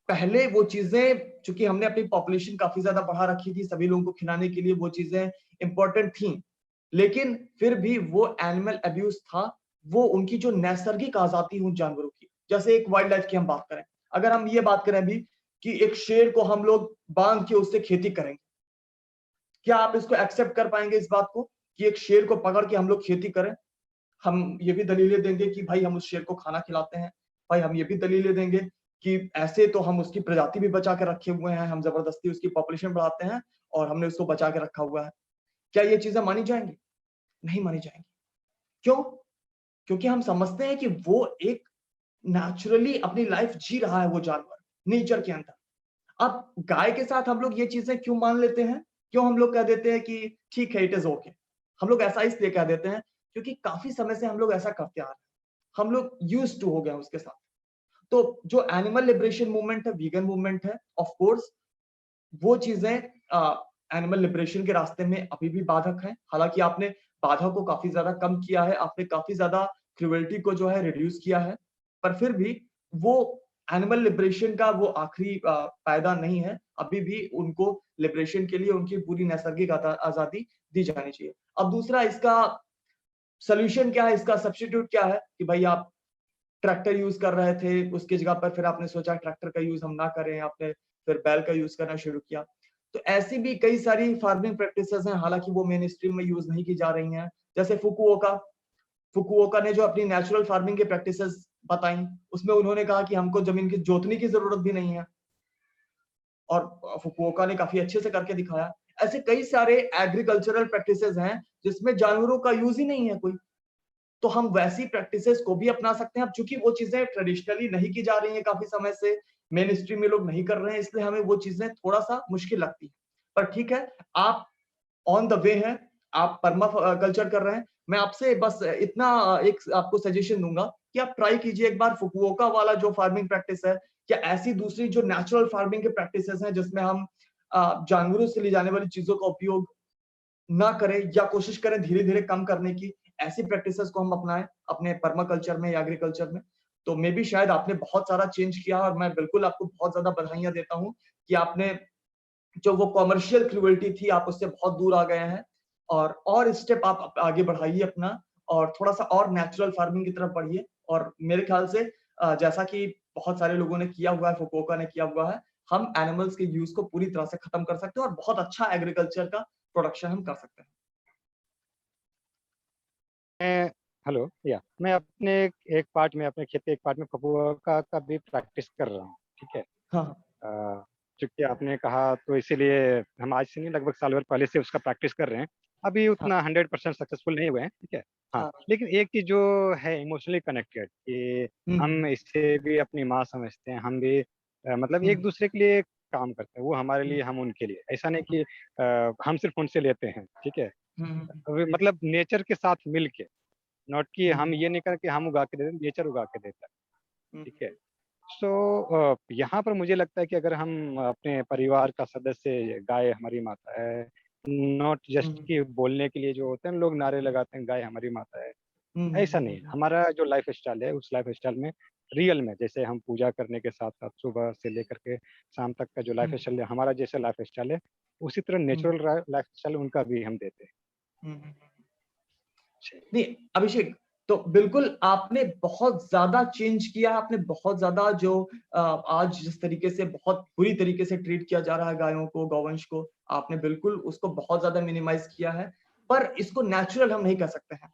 पहले वो चीजें, चूंकि हमने अपनी पॉपुलेशन काफी ज्यादा बढ़ा रखी थी, सभी लोगों को खिलाने के लिए वो चीजें इंपॉर्टेंट थी, लेकिन फिर भी वो एनिमल अब्यूज था, वो उनकी जो नैसर्गिक आजादी उन जानवरों की। जैसे एक वाइल्ड लाइफ की हम बात करें, अगर हम ये बात करें अभी कि एक शेर को हम लोग बांध के उससे खेती करेंगे, क्या आप इसको एक्सेप्ट कर पाएंगे इस बात को कि एक शेर को पकड़ के हम लोग खेती करें? हम ये भी दलीलें देंगे कि भाई हम उस शेर को खाना खिलाते हैं, भाई हम ये भी दलीलें देंगे कि ऐसे तो हम उसकी प्रजाति भी बचा के रखे हुए हैं, हम जबरदस्ती उसकी पॉपुलेशन बढ़ाते हैं और हमने उसको बचा के रखा हुआ है। क्या ये चीजें मानी जाएंगी? नहीं मानी जाएंगी। क्यों? क्योंकि हम समझते हैं कि वो एक नेचुरली अपनी लाइफ जी रहा है, वो जानवर नेचर के अंदर। अब गाय के साथ हम लोग ये चीजें क्यों मान लेते हैं? क्यों हम लोग कह देते हैं कि ठीक है, इट इज ओके? हम लोग ऐसा इसलिए कह देते हैं क्योंकि काफी समय से हम लोग ऐसा करते आ रहे हैं, हम लोग यूज्ड टू हो गए उसके साथ। तो जो एनिमल लिबरेशन मूवमेंट है, वीगन मूवमेंट है, ऑफ कोर्स वो चीजें एनिमल लिबरेशन के रास्ते में अभी भी बाधक है। हालांकि आपने बाधा को काफी ज्यादा कम किया है, आपने काफी ज्यादा क्रुएल्टी को जो है रिड्यूस किया है, पर फिर भी वो एनिमल लिबरेशन का वो आखिरी फायदा नहीं है। अभी भी उनको लिबरेशन के लिए उनकी पूरी नैसर्गिक आजादी दी जानी चाहिए। अब दूसरा, इसका सोल्यूशन क्या है, इसका सब्स्टिट्यूट क्या है कि भाई आप ट्रैक्टर यूज कर रहे थे, उसकी जगह पर फिर आपने सोचा ट्रैक्टर का यूज हम ना करें, आपने फिर बैल का यूज करना शुरू किया। तो ऐसी भी कई सारी फार्मिंग प्रैक्टिसेस हैं, हालांकि वो मेन स्ट्रीम में यूज नहीं की जा रही हैं। जैसे फुकुओका, फुकुओका ने जो अपनी नेचुरल फार्मिंग की प्रैक्टिसेस बताई, उसमें उन्होंने कहा कि हमको जमीन की जोतने की जरूरत भी नहीं है, और फुकुओका ने काफी अच्छे से करके दिखाया। ऐसे कई सारे एग्रीकल्चरल प्रैक्टिसेस हैं जिसमें जानवरों का यूज ही नहीं है कोई, तो हम वैसी प्रैक्टिसेस को भी अपना सकते हैं। अब चूंकि वो चीजें ट्रेडिशनली नहीं की जा रही हैं काफी समय से, मेन स्ट्रीम में लोग नहीं कर रहे हैं, इसलिए हमें वो चीजें थोड़ा सा मुश्किल लगती है। पर ठीक है, आप ऑन द वे हैं, आप परमा कल्चर कर रहे हैं। मैं आपसे बस इतना एक आपको सजेशन दूंगा कि आप ट्राई कीजिए एक बार फुकुओका वाला जो फार्मिंग प्रैक्टिस है, या ऐसी दूसरी जो नेचुरल फार्मिंग के प्रैक्टिसेस हैं जिसमें हम जानवरों से ली जाने वाली चीजों का उपयोग ना करें, या कोशिश करें धीरे धीरे कम करने की। ऐसी प्रैक्टिसेस को हम अपनाएं अपने पर्माकल्चर में या एग्रीकल्चर में, तो मे बी शायद आपने बहुत सारा चेंज किया। और मैं बिल्कुल आपको बहुत ज्यादा बधाइयां देता हूं कि आपने जो वो कॉमर्शियल क्रुएल्टी थी, आप उससे बहुत दूर आ गए हैं, और स्टेप आप आगे बढ़ाइए अपना, और थोड़ा सा और नेचुरल फार्मिंग की तरफ बढ़िए। और मेरे ख्याल से जैसा कि बहुत सारे लोगों ने किया हुआ है, फुकुओका ने किया हुआ है, हम एनिमल्स के यूज को पूरी तरह से खत्म कर सकते हैं और बहुत अच्छा एग्रीकल्चर का प्रोडक्शन हम कर सकते हैं। मैं हेलो या मैं अपने एक पार्ट में अपने खेत के एक पार्ट में फुकुओका का भी प्रैक्टिस कर रहा हूँ, ठीक है। हाँ, चूंकि आपने कहा तो इसीलिए हम आज से नहीं, लगभग साल भर पहले से उसका प्रैक्टिस कर रहे हैं। अभी हाँ, उतना 100% सक्सेसफुल नहीं हुए हैं, ठीक है। हाँ, हाँ। लेकिन एक चीज जो है इमोशनली कनेक्टेड, कि हम हम्म, इसे भी अपनी माँ समझते हैं, हम भी मतलब एक हम्म, दूसरे के लिए काम करते हैं, वो हमारे लिए, हम उनके लिए। ऐसा नहीं कि हम सिर्फ उनसे लेते हैं, ठीक है। हम्म, मतलब नेचर के साथ मिल के, नॉट कि हम हम्म, ये नहीं करके हम उगा के देते, नेचर उगा के देता है, हम्म, ठीक है। सो यहाँ पर मुझे लगता है कि अगर हम अपने परिवार का सदस्य, गाय हमारी माता है, नॉट जस्ट हम्म, कि बोलने के लिए जो होते हैं लोग नारे लगाते हैं गाय हमारी माता है, ऐसा नहीं है। हम्म, हमारा जो लाइफ स्टाइल है, उस लाइफ स्टाइल में रियल में, जैसे हम पूजा करने के साथ साथ सुबह से लेकर के शाम तक का जो लाइफ हम्म, स्टाइल है, हमारा जैसे लाइफ स्टाइल है, उसी तरह हम्म, नेचुरल लाइफ स्टाइल उनका भी हम देते हैं। हम्म। नहीं अभिषेक, तो बिल्कुल आपने बहुत ज्यादा चेंज किया, आपने बहुत ज्यादा जो आज जिस तरीके से बहुत बुरी तरीके से ट्रीट किया जा रहा है गायों को, गौवंश को, आपने बिल्कुल उसको बहुत ज्यादा मिनिमाइज किया है। पर इसको नेचुरल हम नहीं कह सकते हैं,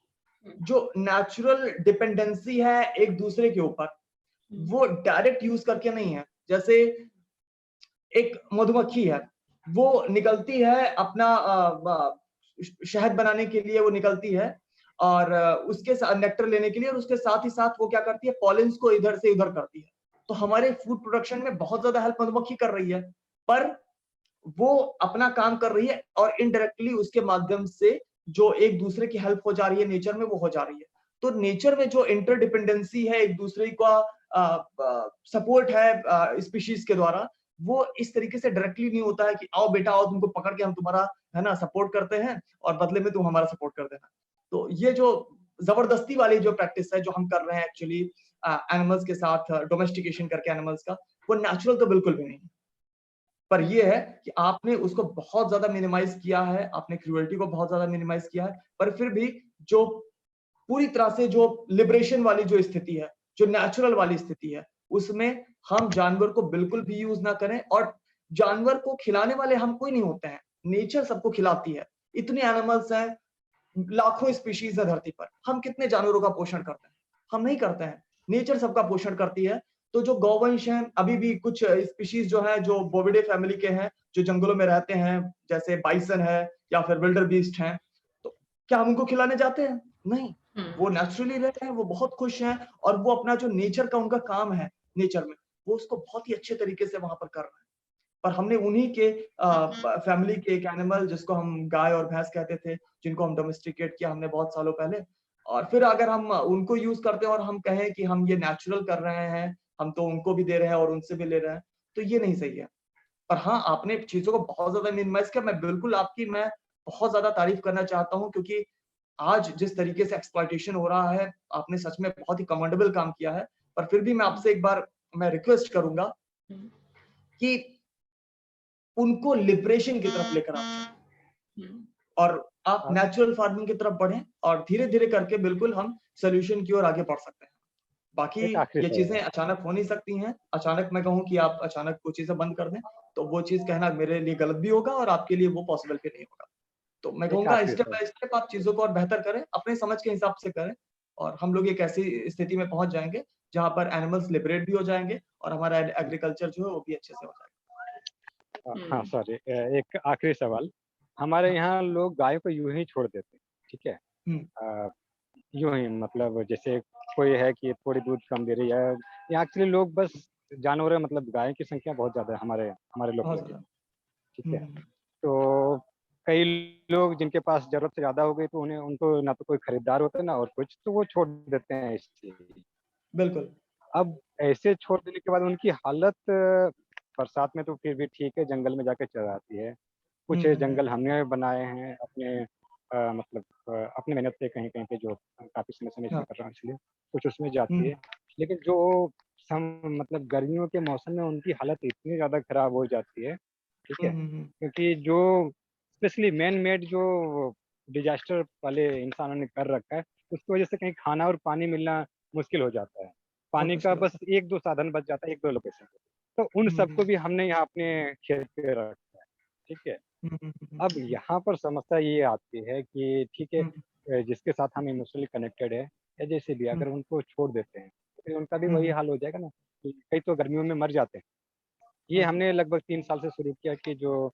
जो नेचुरल डिपेंडेंसी है एक दूसरे के ऊपर, वो डायरेक्ट यूज करके नहीं है। जैसे एक मधुमक्खी है, वो निकलती है अपना शहद बनाने के लिए, वो निकलती है और उसके साथ नेक्टर लेने के लिए, और उसके साथ ही साथ वो क्या करती है, पॉलिन्स को इधर से उधर करती है। तो हमारे फूड प्रोडक्शन में बहुत ज्यादा हेल्प मधुमक्खी कर रही है, पर वो अपना काम कर रही है और इनडायरेक्टली उसके माध्यम से जो एक दूसरे की हेल्प हो जा रही है नेचर में, वो हो जा रही है। तो नेचर में जो इंटरडिपेंडेंसी है, एक दूसरे का सपोर्ट है स्पीशीज के द्वारा, वो इस तरीके से डायरेक्टली नहीं होता है कि आओ बेटा आओ, तुमको पकड़ के हम तुम्हारा है ना सपोर्ट करते हैं और बदले में तुम हमारा सपोर्ट कर देना। तो ये जो जबरदस्ती वाली जो प्रैक्टिस है जो हम कर रहे हैं एक्चुअली एनिमल्स के साथ, डोमेस्टिकेशन करके एनिमल्स का, वो नेचुरल तो बिल्कुल भी नहीं। पर ये है कि आपने उसको बहुत ज्यादा मिनिमाइज किया है, आपने क्रूएल्टी को बहुत ज्यादा मिनिमाइज किया है, पर फिर भी जो पूरी तरह से जो लिबरेशन वाली जो स्थिति है, जो नेचुरल वाली स्थिति है, उसमें हम जानवर को बिल्कुल भी यूज ना करें। और जानवर को खिलाने वाले हम कोई नहीं होते हैं, नेचर सबको खिलाती है। इतने एनिमल्स हैं, लाखों स्पीशीज है धरती पर, हम कितने जानवरों का पोषण करते हैं? हम नहीं करते हैं, नेचर सबका पोषण करती है। तो जो गौवंश हैं, अभी भी कुछ स्पीशीज जो है जो बोविडे फैमिली के हैं, जो जंगलों में रहते हैं, जैसे बाइसन है या फिर विल्डर बीस्ट हैं, तो क्या हम उनको खिलाने जाते हैं? नहीं, वो नेचुरली रहते हैं, वो बहुत खुश हैं, और वो अपना जो नेचर का उनका काम है नेचर में, वो उसको बहुत ही अच्छे तरीके से वहां पर कर रहे हैं। पर हमने उन्हीं के फैमिली के एक एनिमल, जिसको हम गाय और भैंस कहते थे, जिनको हम डोमेस्टिकेट किया हमने बहुत सालों पहले, और फिर अगर हम उनको यूज करते हैं और हम कहें कि हम ये नेचुरल कर रहे हैं, हम तो उनको भी दे रहे हैं और उनसे भी ले रहे हैं, तो ये नहीं सही है। पर हाँ, आपने चीजों को बहुत ज्यादा मिनिमाइज किया, मैं बिल्कुल आपकी मैं बहुत ज्यादा तारीफ करना चाहता हूँ, क्योंकि आज जिस तरीके से एक्सप्लॉइटेशन हो रहा है, आपने सच में बहुत ही कमेंडेबल काम किया है। पर फिर भी मैं आपसे एक बार मैं रिक्वेस्ट करूंगा कि उनको लिबरेशन की तरफ लेकर आप चलें और आप नेचुरल फार्मिंग की तरफ बढ़ें, और धीरे धीरे करके बिल्कुल हम सोल्यूशन की ओर आगे बढ़ सकते हैं। बाकी एक आखिरी ये सवाल चीजें अचानक हो नहीं सकती हैं। अचानक मैं कहूँ कि आप अचानक वो चीजें बंद कर दें, तो वो चीज कहना मेरे लिए गलत भी होगा और आपके लिए वो पॉसिबल भी नहीं होगा। तो मैं एक कहूँगा आखिरी स्टेप सवाल बाय स्टेप आप चीजों को और बेहतर करें, अपने समझ के हिसाब से करें, और हम लोग एक ऐसी स्थिति में पहुंच जाएंगे जहां पर एनिमल्स लिबरेट भी हो जाएंगे और हमारा एग्रीकल्चर जो है वो भी अच्छे से हो जाएगा। हाँ सॉरी, एक आखिरी सवाल। हमारे हाँ। यहाँ लोग गायों को यूं ही छोड़ देते हैं, ठीक है? हम्म। यूं ही मतलब जैसे कोई है कि थोड़ी दूध कम दे रही है, यहाँ एक्चुअली लोग बस जानवर, मतलब गाय की संख्या बहुत ज्यादा है हमारे हमारे बहुत लोकेलिटी में, ज्यादा। ठीक है? हम्म। तो कई लोग जिनके पास जरूरत से ज्यादा हो गई, तो उन्हें उनको ना तो कोई खरीदार होता है ना और कुछ, तो वो छोड़ देते हैं इसलिए। बिल्कुल। अब ऐसे छोड़ देने के बाद उनकी हालत, बरसात में तो फिर भी ठीक है, जंगल में जाके चराती है। कुछ जंगल हमने बनाए हैं अपने, मतलब अपने मेहनत से, कहीं कहीं पे जो काफी समय से मैं इसमें हाँ। कर रहा हूँ, इसलिए कुछ उसमें जाती हम्म। है। लेकिन जो मतलब गर्मियों के मौसम में उनकी हालत इतनी ज्यादा खराब हो जाती है, ठीक है? हम्म। क्योंकि जो स्पेशली मैन मेड जो डिजास्टर वाले इंसानों ने कर रखा है, उसकी वजह से कहीं खाना और पानी मिलना मुश्किल हो जाता है। बहुत पानी का मुश्किल बस होता एक दो साधन बच जाता है, एक दो लोकेशन पे। तो उन है। सबको भी हमने यहाँ अपने खेत पे रखा है, ठीक है? अब यहाँ पर समस्या ये आती है कि ठीक है, जिसके साथ हम इमोशनली कनेक्टेड है या जैसे भी, अगर उनको छोड़ देते हैं तो फिर उनका भी वही हाल हो जाएगा ना, कि कई तो गर्मियों में मर जाते हैं। ये हाँ जी। हमने लगभग 3 साल से शुरू किया कि जो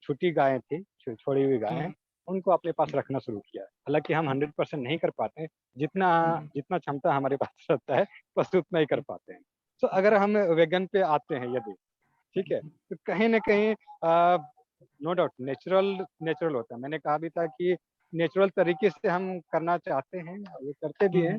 छोटी गायें थी, छोड़ी हुई गायें, उनको अपने पास रखना शुरू किया। हालांकि हम 100% नहीं कर पाते हैं, जितना जितना क्षमता हमारे पास रहता है बस उतना ही कर पाते हैं। तो अगर हम वेगन पे आते हैं यदि, ठीक है, तो कहीं न कहीं नो डाउट नेचुरल नेचुरल होता है। मैंने कहा भी था कि नेचुरल तरीके से हम करना चाहते हैं, ये करते भी हैं,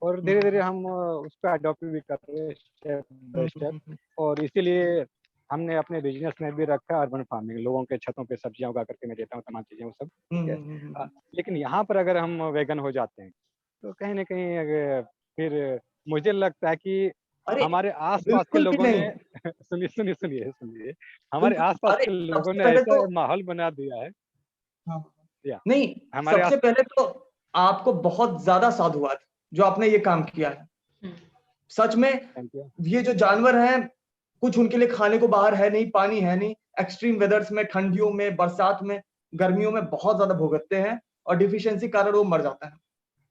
और धीरे-धीरे हम उसको अडॉप्ट भी कर रहे हैं स्टेप बाय स्टेप। और इसीलिए हमने अपने बिज़नेस में भी रखा है अर्बन फार्मिंग, लोगों के छतों पे सब्जियाँ उगा करके मैं देता हूँ, तमाम चीज़ें वो सब, ठीक है? लेकिन यहाँ पर अगर हम वेगन हो जाते हैं, तो कहीं न कहीं फिर मुझे लगता है कि अरे हमारे आस-पास के बिल्कुल भी लोगों ने नहीं। सुनिए, हमारे बिल्कुल। आस-पास अरे के लोगों सबसे ने पहले ऐसा तो माहौल बना दिया है, हाँ, या नहीं, हमारे सबसे आस पहले तो आपको बहुत ज्यादा साधुवाद जो आपने ये काम किया है। सच में थैंक यू। ये जो जानवर हैं, कुछ उनके लिए खाने को बाहर है नहीं, पानी है नहीं, एक्सट्रीम वेदर्स में, ठंडियों में, बरसात में, गर्मियों में बहुत ज्यादा भुगतते हैं और डिफिशियंसी कारण वो मर जाता है।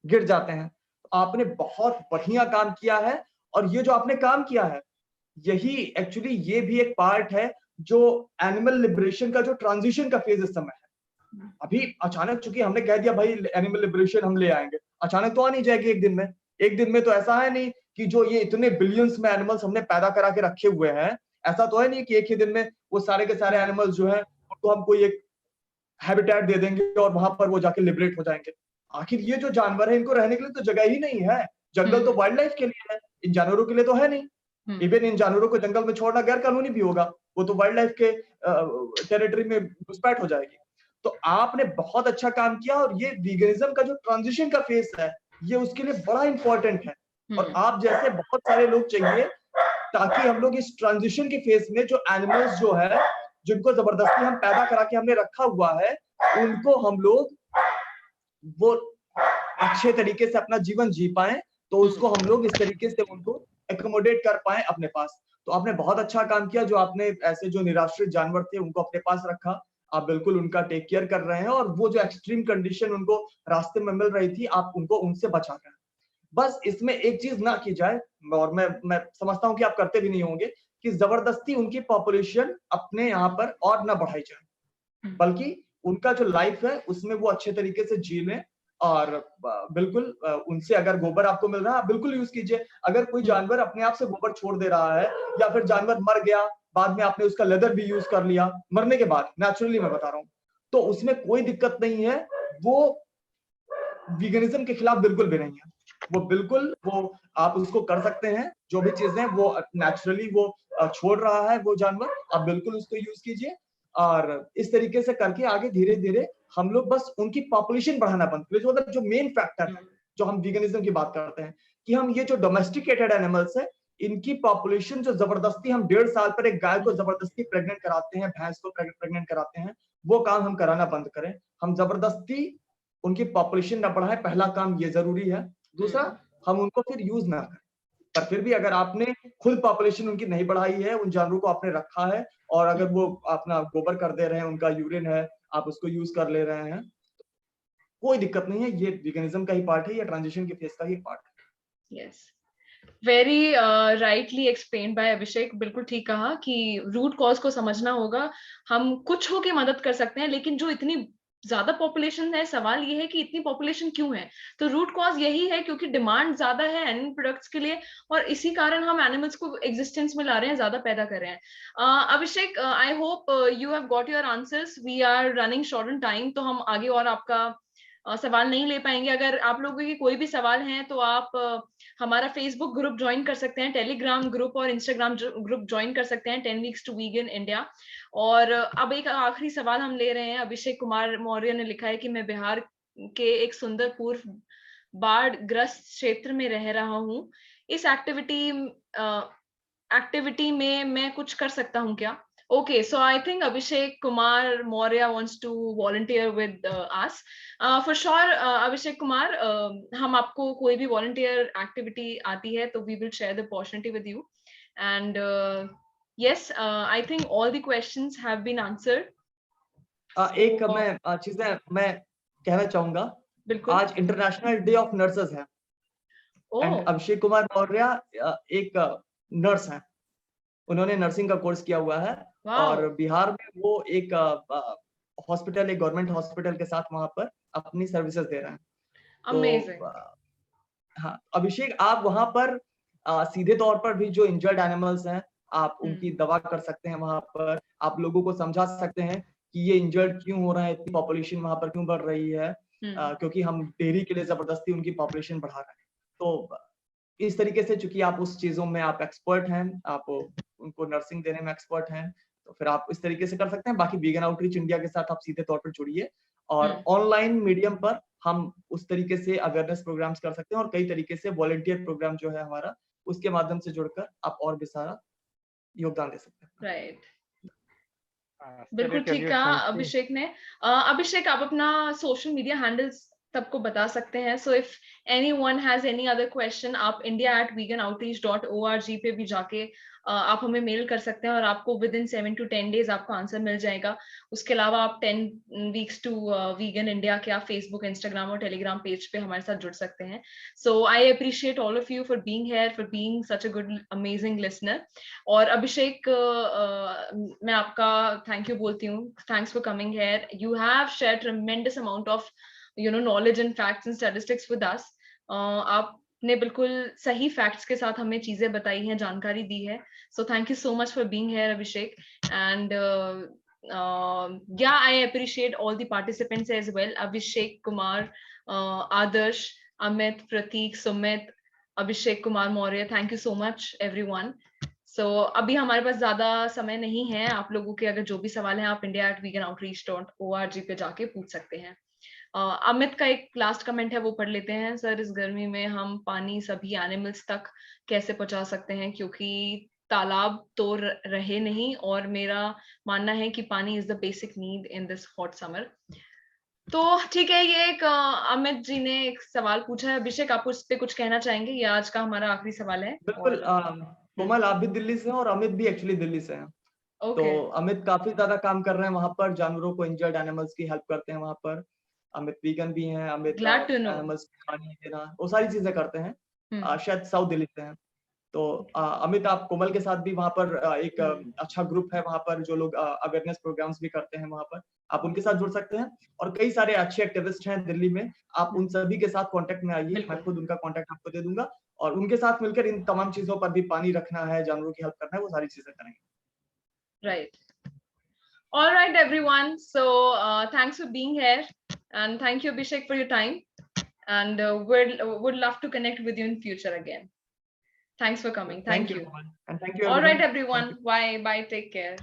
गिर जाते हैं। आपने बहुत बढ़िया काम किया है, और ये जो आपने काम किया है, यही एक्चुअली ये भी एक पार्ट है जो एनिमल लिबरेशन का जो ट्रांजिशन का फेज इस समय है। अभी अचानक चूंकि हमने कह दिया भाई एनिमल लिबरेशन हम ले आएंगे, अचानक तो आ नहीं जाएगी एक दिन में। एक दिन में तो ऐसा है नहीं कि जो ये इतने बिलियंस में एनिमल्स हमने पैदा करा के रखे हुए हैं, ऐसा तो है नहीं कि एक ही दिन में वो सारे के सारे एनिमल्स जो है उनको हम कोई एक हैबिटेट दे देंगे और वहां पर वो जाके लिबरेट हो जाएंगे। आखिर ये जो जानवर है इनको रहने के लिए तो जगह ही नहीं है। जंगल तो वाइल्ड लाइफ के लिए है, इन जानवरों के लिए तो है नहीं। इवन इन जानवरों को जंगल में छोड़ना गैर कानूनी भी होगा, वो तो वाइल्ड लाइफ के टेरिटरी में घुसपैठ हो जाएगी। तो आपने बहुत अच्छा काम किया, और ये वीगनिज्म का जो ट्रांजिशन का फेस है ये उसके लिए बड़ा इंपॉर्टेंट है। और आप जैसे बहुत सारे लोग चाहिए ताकि हम लोग इस ट्रांजिशन के फेस में जो एनिमल्स जो है जिनको जबरदस्ती हम पैदा करा के हमने रखा हुआ है, उनको हम लोग वो अच्छे तरीके से अपना जीवन जी पाए, तो उसको हम लोग इस तरीके से उनको एकोमोडेट कर पाए अपने पास। तो आपने बहुत अच्छा काम किया जो आपने ऐसे जो निराश्रित जानवर थे उनको अपने पास रखा। आप बिल्कुल उनका टेक केयर कर रहे हैं, और वो जो एक्सट्रीम कंडीशन उनको रास्ते में मिल रही थी, आप उनको उनसे बचा रहे हैं। बस इसमें एक चीज ना की जाए, और मैं समझता हूँ कि आप करते भी नहीं होंगे, कि जबरदस्ती उनकी पॉपुलेशन अपने यहाँ पर और ना बढ़ाई जाए, बल्कि उनका जो लाइफ है उसमें वो अच्छे तरीके से जी लें। और बिल्कुल उनसे अगर गोबर आपको मिल रहा है आप बिल्कुल यूज कीजिए। अगर कोई जानवर अपने आप से गोबर छोड़ दे रहा है, या फिर जानवर मर गया, बाद में आपने उसका लेदर भी यूज कर लिया मरने के बाद, नेचुरली मैं बता रहा हूँ, तो उसमें कोई दिक्कत नहीं है। वो वीगनिज्म के खिलाफ बिल्कुल भी नहीं है। वो बिल्कुल वो आप उसको कर सकते हैं, जो भी चीजें वो नेचुरली वो छोड़ रहा है वो जानवर, आप बिल्कुल उसको यूज कीजिए। और इस तरीके से करके आगे धीरे धीरे हम लोग बस उनकी पॉपुलेशन बढ़ाना बंद करें। जो मतलब जो मेन फैक्टर है जो हम वीगनिज्म की बात करते हैं, कि हम ये जो डोमेस्टिकेटेड एनिमल्स है इनकी पॉपुलेशन जो जबरदस्ती हम 1.5 साल पर एक गाय को जबरदस्ती प्रेग्नेंट कराते हैं, भैंस को प्रेग्नेंट कराते हैं, वो काम हम कराना बंद करें। हम जबरदस्ती उनकी पॉपुलेशन ना बढ़ाएं, पहला काम ये जरूरी है। दूसरा, हम उनको फिर यूज ना करें। पर फिर भी अगर आपने खुद पॉपुलेशन उनकी नहीं बढ़ाई है, उन जानवरों को आपने रखा है, और अगर वो अपना गोबर कर दे रहे हैं, उनका यूरिन है, आप उसको यूज कर ले रहे हैं, कोई दिक्कत नहीं है। ये वीगनिज्म का ही पार्ट है, ये ट्रांजिशन के फेज का ही पार्ट है। Yes, very rightly explain by Abhishek. बिल्कुल ठीक कहा कि रूट कॉज को समझना होगा। हम कुछ हो के मदद कर सकते हैं, लेकिन जो इतनी ज्यादा पॉपुलेशन है, सवाल ये है कि इतनी पॉपुलेशन क्यों है। तो रूट कॉज यही है क्योंकि डिमांड ज्यादा है एनिमल प्रोडक्ट्स के लिए, और इसी कारण हम एनिमल्स को एग्जिस्टेंस में ला रहे हैं, ज्यादा पैदा कर रहे हैं। Abhishek, I hope you have got your answers. We are running short on time, तो हम आगे और आपका सवाल नहीं ले पाएंगे। अगर आप लोगों के कोई भी सवाल हैं तो आप हमारा फेसबुक ग्रुप ज्वाइन कर सकते हैं, टेलीग्राम ग्रुप और इंस्टाग्राम ग्रुप ज्वाइन कर सकते हैं, 10 वीक्स टू वीगन इंडिया। और अब एक आखिरी सवाल हम ले रहे हैं। अभिषेक कुमार मौर्य ने लिखा है कि मैं बिहार के एक सुंदर पूर्व बाढ़ ग्रस्त क्षेत्र में रह रहा हूँ। इस एक्टिविटी में मैं कुछ कर सकता हूँ क्या? Okay, so I think Abhishek Kumar Maurya wants to volunteer with us. For sure, Abhishek Kumar, हम आपको कोई भी volunteer activity आती है तो we will share the opportunity with you. And yes, I think all the questions have been answered. एक मैं चीजें मैं कहना चाहूंगा। बिल्कुल। आज इंटरनेशनल डे ऑफ नर्सेस है, एंड अभिषेक कुमार मौर्य एक नर्स है। उन्होंने नर्सिंग का कोर्स किया हुआ है, और बिहार में वो एक हॉस्पिटल, एक गवर्नमेंट हॉस्पिटल के साथ वहां पर अपनी सर्विसेज दे रहे हैं। Amazing. तो हाँ अभिषेक, आप वहां पर सीधे तौर पर भी जो इंजर्ड एनिमल्स हैं आप उनकी दवा कर सकते हैं। वहां पर आप लोगों को समझा सकते हैं कि ये इंजर्ड क्यों हो रहा है, इतनी पॉपुलेशन वहां पर क्यों बढ़ रही है, क्योंकि हम डेयरी के लिए जबरदस्ती उनकी पॉपुलेशन बढ़ा रहे हैं। तो इस तरीके से चूंकि आप उस चीजों में आप एक्सपर्ट हैं, आप उनको नर्सिंग देने में एक्सपर्ट हैं, तो फिर आप इस तरीके से कर सकते हैं। बाकी वीगन आउटरीच इंडिया के साथ आप सीधे तौर पर जुड़िए, और ऑनलाइन मीडियम पर हम उस तरीके से अवेयरनेस प्रोग्राम्स कर सकते हैं, और कई तरीके से वॉलंटियर प्रोग्राम जो है हमारा, उसके माध्यम से जुड़कर आप और भी सारा योगदान दे सकते हैं। राइट, बिल्कुल ठीक कहा अभिषेक ने। अभिषेक, आप अपना सोशल मीडिया हैंडल्स सबको बता सकते हैं. So if anyone has any other question, आप india@veganoutreach.org पे भी जाके आप हमें मेल कर सकते हैं और आपको within 7 to 10 days आपको आंसर मिल जाएगा. उसके अलावा आप 10 weeks to vegan India के आप Facebook, Instagram और Telegram पेज पे हमारे साथ जुड़ सकते हैं. So I appreciate all of you for being here, for being such a good, amazing listener. और अभिषेक मैं आपका थैंक यू बोलती हूँ. Thanks for coming here. You have shared tremendous amount of knowledge and facts and statistics with us. आपने बिल्कुल सही facts के साथ हमें चीजें बताई हैं, जानकारी दी है. So thank you so much for being here, Abhishek. And yeah, I appreciate all the participants as well. Abhishek, Kumar, Adarsh, Amit, Prateek, Sumit, Abhishek Kumar Maurya. Thank you so much, everyone. So अभी हमारे पास ज्यादा समय नहीं है. आप लोगों के अगर जो भी सवाल हैं आप india@veganoutreach.org पे जाके पूछ सकते हैं. अमित का एक लास्ट कमेंट है, वो पढ़ लेते हैं. सर, इस गर्मी में हम पानी सभी एनिमल्स तक कैसे पहुंचा सकते हैं, क्योंकि तालाब तो रहे नहीं और मेरा मानना है कि पानी is the basic need in this hot summer. तो ठीक है, ये एक अमित जी ने एक सवाल पूछा है. अभिषेक, आप उस पे कुछ कहना चाहेंगे? ये आज का हमारा आखिरी सवाल है. बिल्कुल. कोमल, आप भी दिल्ली से हैं और अमित भी एक्चुअली दिल्ली से हैं. तो अमित काफी ज्यादा काम कर रहे हैं वहां पर, जानवरों को, इंजर्ड एनिमल्स की हेल्प करते हैं वहां पर. अमित वीगन भी हैं. अमित एनिमल्स को पानी देना, वो सारी चीजें करते हैं. शायद साउथ दिल्ली से हैं. तो अमित, आप कोमल के साथ भी वहां पर एक अच्छा ग्रुप है वहां पर, जो लोग अवेयरनेस प्रोग्राम्स भी करते हैं वहां पर. आप उनके साथ जुड़ सकते हैं. और कई सारे अच्छे एक्टिविस्ट हैं दिल्ली में, आप उन सभी के साथ कांटेक्ट में आइए. मैं खुद उनका कांटेक्ट आपको दे दूंगा और उनके साथ मिलकर इन तमाम चीजों पर भी, पानी रखना है, जानवरों की हेल्प करना है, वो सारी चीजें करेंगे. Right. All right, everyone. So thanks for being here, and thank you, Abhishek, for your time. And would love to connect with you in future again. Thanks for coming. Thank you. And thank you. All right, everyone. Bye. Bye. Take care.